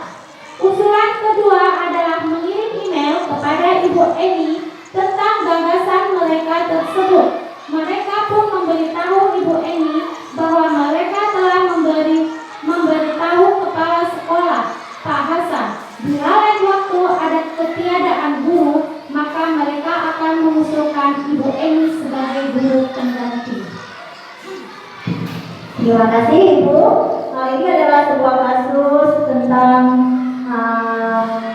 Usulan kedua adalah mengirim email kepada Ibu Eni tentang gagasan mereka tersebut. Mereka pun memberitahu Ibu Eni bahwa mereka telah memberitahu kepala sekolah, Pak Hasan, bila lain waktu ada ketiadaan guru, maka mereka akan mengusulkan Ibu Eni sebagai guru pengganti. Terima kasih Ibu. Ini adalah sebuah kasus tentang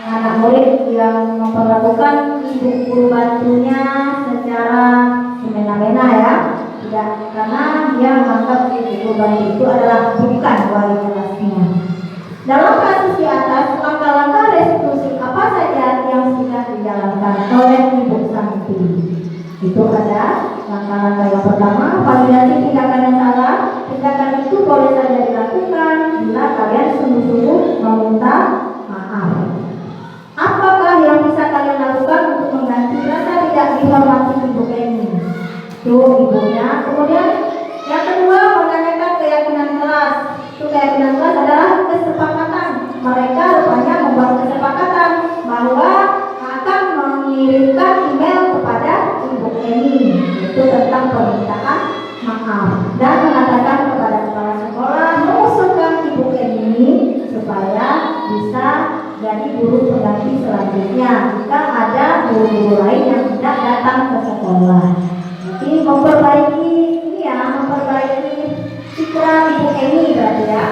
anak murid yang memperlakukan ibu guru bantunya secara semena-mena ya, tidak karena dia menganggap ibu guru bantu itu adalah bukan wali kelasnya. Dalam kasus di atas, langkah-langkah restitusi apa saja yang sudah dijalankan oleh Ibu Santi? Itu ada langkah-langkah yang pertama, validasi tindakan yang salah. Tindakan itu boleh saja dilakukan bila kalian sungguh-sungguh meminta maaf. Apakah yang bisa kalian lakukan untuk mengganti rasa tidak dihormati Ibu Eni? Itu ibunya. Kemudian yang kedua, menanyakan keyakinan kelas. menjadi guru pengganti selanjutnya jika ada guru-guru lain yang tidak datang ke sekolah. Jadi memperbaiki ini ya, memperbaiki citra Ibu Eni berarti ya.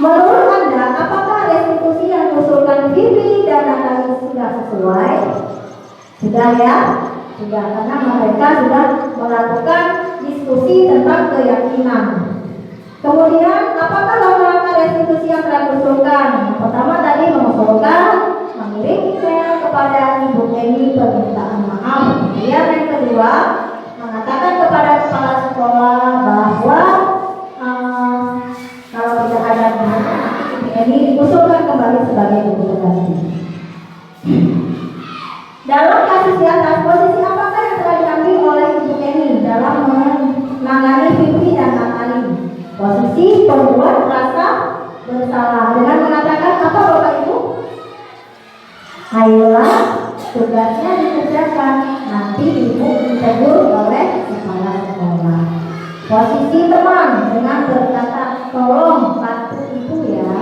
Menurut Anda, apakah restitusi yang diusulkan Bibi dan Natali sudah sesuai? Sudah ya? Sudah, karena mereka sudah melakukan diskusi tentang keyakinan. Kemudian, apakah langkah restitusi yang telah diusulkan? Yang pertama tadi mengusulkan mengirim email kepada Ibu Eni permintaan maaf. Kemudian yang kedua, mengatakan kepada kepala sekolah bahwa kalau tidak ada Ibu Eni diusulkan kembali sebagai guru pengganti. Dalam kasus di atas, posisi apakah yang telah diambil oleh Ibu Eni dalam menangani Vivi dan Natali? Posisi pembuat rasa bersalah dengan mengatakan apa Bapak Ibu? Ayolah, tugasnya dikerjakan, nanti Ibu ditegur oleh kepala sekolah. Posisi teman dengan berkata, tolong bantu Ibu ya.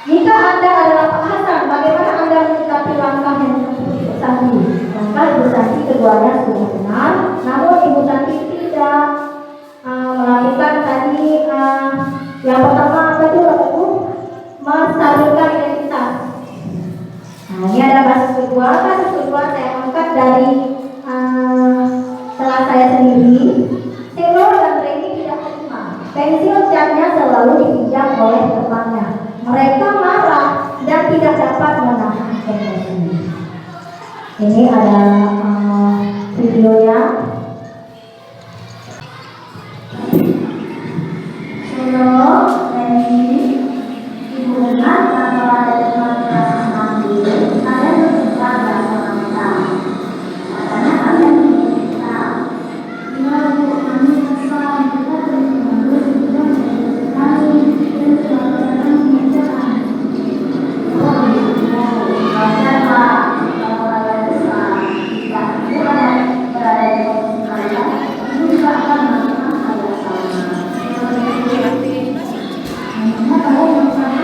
Jika Anda adalah Pak Hasan, bagaimana Anda menyikapi langkah yang Ibu Santi? Langkah Ibu Santi keduanya sudah benar, namun Ibu Santi tidak melakukan tadi yang pertama apa itu Bapak Ibu? Menstabilkan identitas. Nah, ini ada kasus kedua saya angkat dari kelas saya sendiri. Selo dan Reni tidak terima. Pensil catnya selalu dipinjam oleh temannya. Mereka marah dan tidak dapat menahan emosi. Ini ada videonya. Selo, Reni, Ibu Renat, atau ada teman kelas nanti, kalian berbicara bahasa wanita. Makanya kalian berbicara. Ya Bu, kami kesal, kita terus juga sekali dan suara mengerjakan. Oh, wajar Pak, kalau kalian besar, tidak berada di posisi kalian, itu juga akan melakukan hal yang sama. Karena kalau misalnya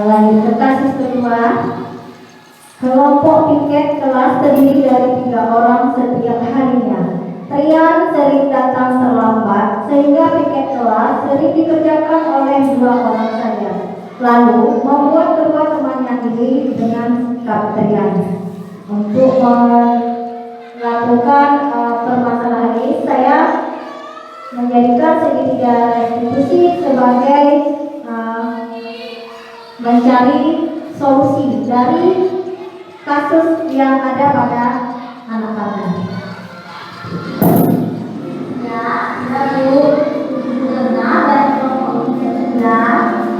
lanjut ke kasus kedua. Kelompok piket kelas terdiri dari 3 orang setiap harinya. Rian sering datang terlambat sehingga piket kelas sering dikerjakan oleh 2 orang saja. Lalu membuat kedua temannya ini dengan sikap Rian. Untuk melakukan permasalahan ini, saya menjadikan segitiga restitusi sebagai mencari solusi dari kasus yang ada pada anak-anak. Ya, lalu benar dan pokoknya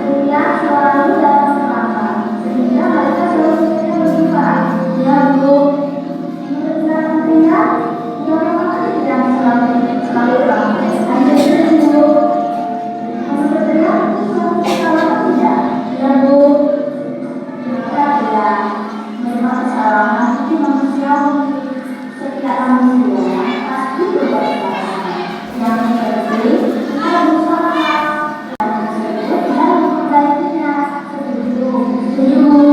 kuliah selalu dalam rangka sehingga mereka selalu lebih parah. Ya bu, menurut saya tidak selalu ramai. Hanya itu bu, menurut saya kalau tidak, ya bu, kita tidak memang kesalahan itu manusiawi. Setiap manusia pasti berbuat kesalahan. Yang penting kita berusaha dan memperbaikinya. Setuju.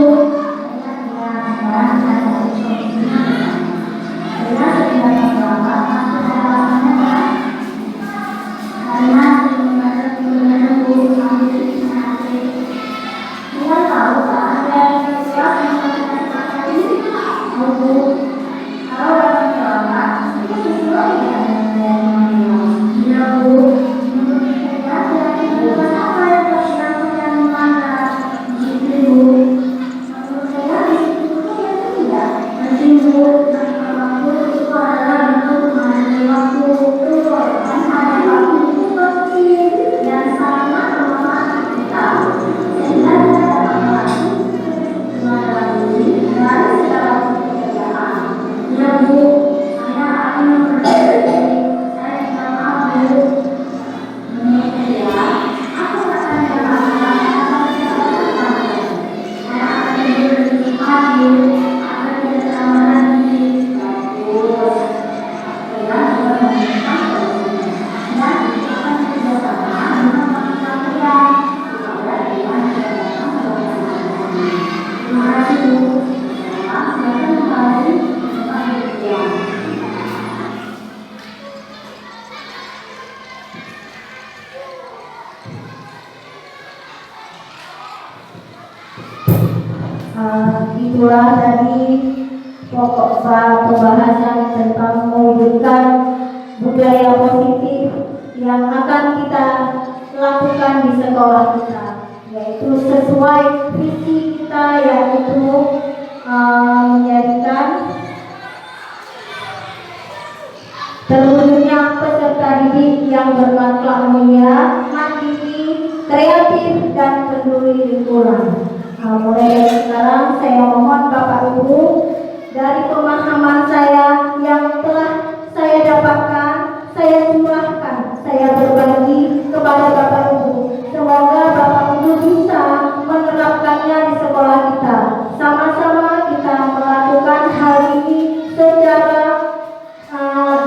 Itulah dari pokok pembahasan tentang mewujudkan budaya positif yang akan kita lakukan di sekolah kita, yaitu sesuai visi kita, yaitu menjadikan terwujudnya peserta didik yang berakhlak mulia, mandiri, kreatif, dan peduli lingkungan. Mulai dari sekarang saya mohon Bapak Ibu, dari pemahaman saya yang telah saya dapatkan, saya curahkan, saya berbagi kepada Bapak Ibu. Semoga Bapak Ibu bisa menerapkannya di sekolah kita. Sama-sama kita melakukan hal ini secara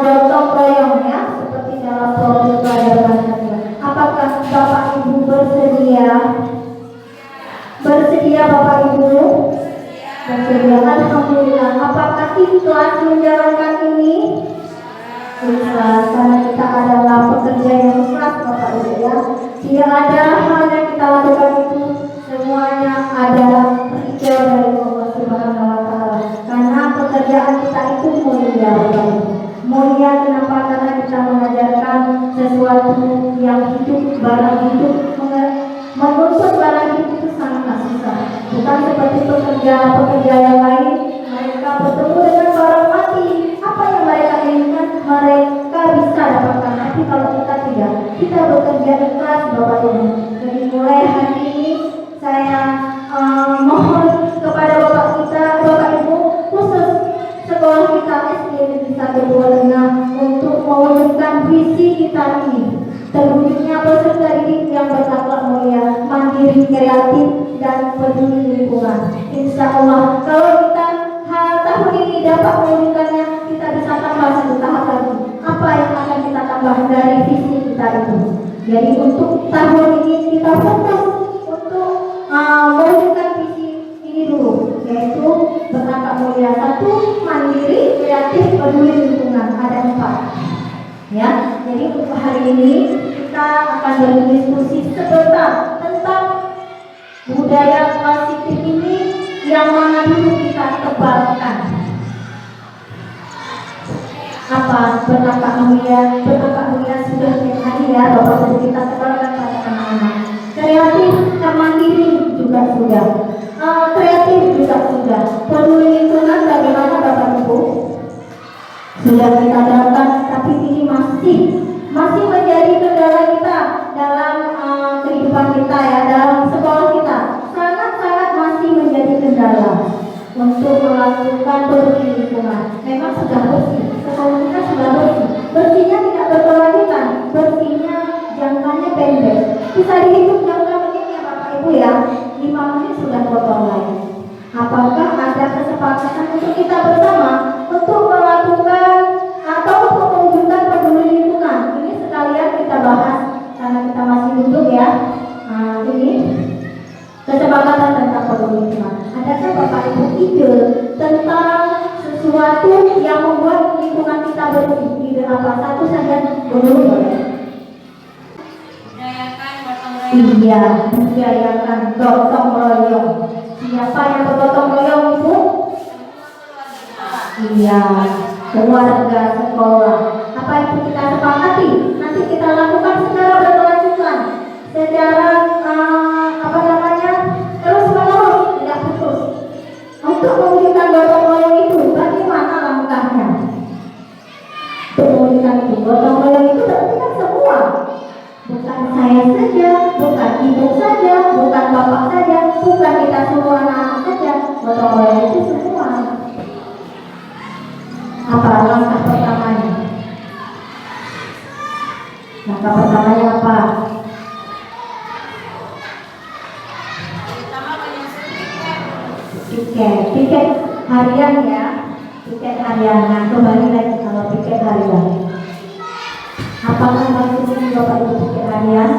gotong royong, ya, seperti dalam program pelajaran saja. Apakah Bapak Ibu bersedia? Bersedia Bapak Ibu? Bersedia. Alhamdulillah. Apakah ikhlas menjalankan ini? Ikhlas, karena kita adalah pekerja yang ikhlas Bapak Ibu, ya. Tidak ada hal yang kita lakukan itu semuanya adalah ridho dari Allah Subhanahu wa Ta'ala. Karena pekerjaan kita itu mulia Bapak Ibu. Mulia kenapa? Karena kita mengajarkan sesuatu yang hidup, barang hidup. Menuntut barang hidup itu sangat susah. Bukan seperti pekerja yang lain, mereka bertemu dengan barang mati. Apa yang mereka inginkan mereka bisa dapatkan. Tapi kalau kita tidak, kita bekerja ikhlas Bapak Ibu. Jadi mulai hari ini saya mohon kepada Bapak Ibu, khusus sekolah kita SD Negeri 1 Tengah, untuk mewujudkan visi kita ini. Terwujudnya peserta didik yang berakhlak mulia, mandiri, kreatif, dan peduli lingkungan. Insya Allah, kalau kita tahun ini dapat mewujudkannya, kita bisa tambah satu tahap lagi. Apa yang akan kita tambah dari visi kita itu? Jadi untuk tahun ini kita fokus untuk mewujudkan visi ini dulu, yaitu berakhlak mulia 1, mandiri, kreatif, peduli lingkungan. Ada 4. Ya, jadi untuk hari ini kita akan berdiskusi sebentar tentang budaya positif ini yang mana dulu kita tebalkan. Berkata mulia sudah tiap hari ya Bapak Ibu kita sekolahkan pada anak-anak. Kreatif mandiri juga sudah, kreatif juga sudah. Peduli lingkungan bagaimana Bapak Ibu? Sudah kita terapkan, tapi ini masih menjadi kendala kita dalam kehidupan kita ya, dalam sekolah kita sangat masih menjadi kendala untuk melakukan peduli lingkungan. Memang sudah bersih, sekolah kita sudah bersih. Bersihnya tidak berkelanjutan, bersihnya jangkanya pendek. Bisa dihitung jangka begini ya Bapak Ibu ya, 5 menit sudah potong lagi. Apakah ada kesepakatan untuk kita bersama untuk melakukan atau untuk mewujudkan peduli lingkungan? Ini sekalian kita bahas karena kita masih duduk ya. Ini kesepakatan tentang peduli lingkungan. Adakah Bapak Ibu ide tentang sesuatu yang membuat lingkungan kita bersih? Ide apa? Satu saja dulu boleh. Budayakan gotong royong. Iya, budayakan gotong royong. Siapa yang bergotong royong Ibu? Iya, keluarga sekolah. Apa itu kita sepakati? Nanti kita lakukan secara berkelanjutan, secara terus menerus, tidak putus. Untuk mewujudkan gotong royong itu, bagaimana langkahnya? Untuk mewujudkan itu, gotong royong itu berarti kan semua. Bukan saya saja, bukan ibu saja, bukan bapak saja, bukan kita semua anak-anak saja. Gotong royong itu semua. Apa langkah pertamanya? Langkah pertamanya apa? Pertama menyusun Tiket harian ya, tiket harian. Nah, kembali lagi kalau tiket harian. Apakah bagus ini Bapak Ibu tiket harian?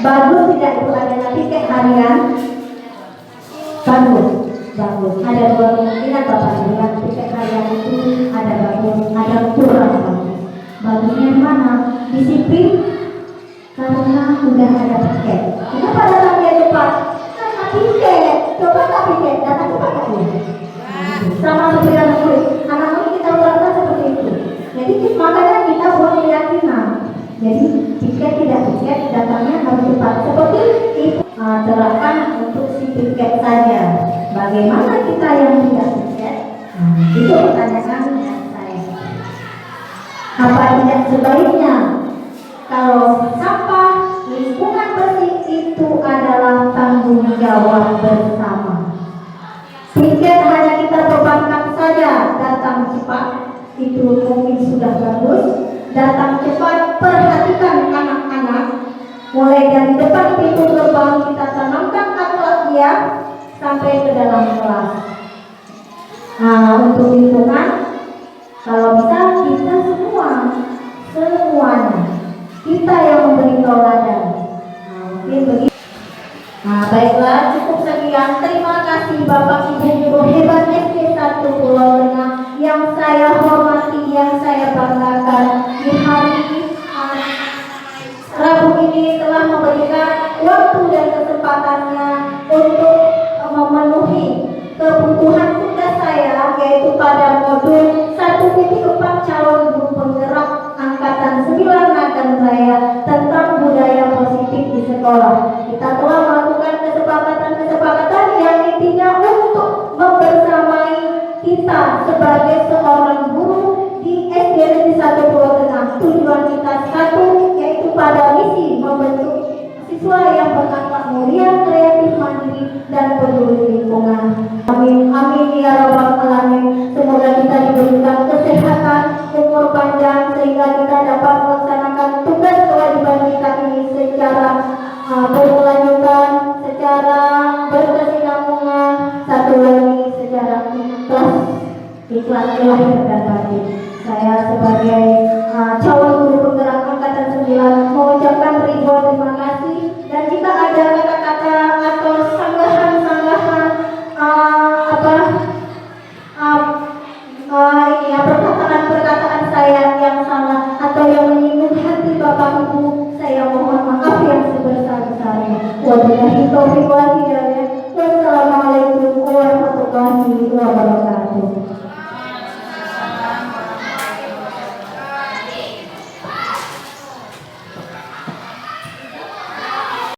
Bagus tidak Ibu adanya tiket harian? Bagus. Ada dua kemungkinan Bapak Ibu, yang tiket harian itu ada bagus, ada kurang bagus. Bagusnya di mana? Disiplin karena sudah ada tiket. Kenapa datang dia cepat? Karena tiket. Coba tak tiket, datang cepat tak dia? Sama seperti anak murid. Anak murid kita lakukan seperti itu. Jadi makanya kita buat keyakinan. Jadi tiket tidak tiket datangnya harus cepat. Seperti itu terapkan untuk si tiket saja. Bagaimana kita yang tidak tiket? Itu pertanyaan saya. Apa tidak sebaiknya kalau sampah lingkungan bersih itu adalah tanggung jawab bersama? Tiket hanya kita bebankan saja, datang cepat itu mungkin sudah bagus. Datang cepat, perhatikan anak-anak. Mulai dari depan pintu gerbang kita tanamkan akhlak dia sampai ke dalam kelas. Untuk lingkungan, kalau bisa kita semuanya kita yang memberi tauladan. Mungkin begitu. Baiklah, cukup sekian. Terima kasih Bapak Ibu guru hebat SD 1 Pulau Tengah yang saya hormati, yang saya banggakan di hari Rabu ini telah memberikan waktu dan kesempatannya untuk memenuhi kebutuhan tugas saya, yaitu pada modul 1.4 calon guru penggerak angkatan 9 Nagan Raya tentang budaya positif di sekolah. Kita telah melakukan kesepakatan yang intinya untuk membersamai kita sebagai seorang guru di SD Negeri 1 Pulau Tengah. Tujuan kita satu, yaitu pada misi membentuk siswa yang berakhlak mulia, kreatif, mandiri, dan peduli lingkungan. Amin, amin ya rabbal alamin. Semoga kita diberikan kesehatan, umur panjang, sehingga kita dapat melaksanakan tugas kewajiban kita ini secara berkelanjutan, secara berkesinambungan, satu lagi secara ikhlas lahir dan batin. Saya sebagai calon guru penggerak angkatan 9 mengucapkan ribuan terima kasih, dan jika ada kata-kata atau sanggahan-sanggahan perkataan saya yang salah atau yang menyinggung hati Bapak Ibu, saya mohon maaf yang sebesar-besarnya. Wabillahi taufiq wal hidayah. Wassalamualaikum warahmatullahi wabarakatuh.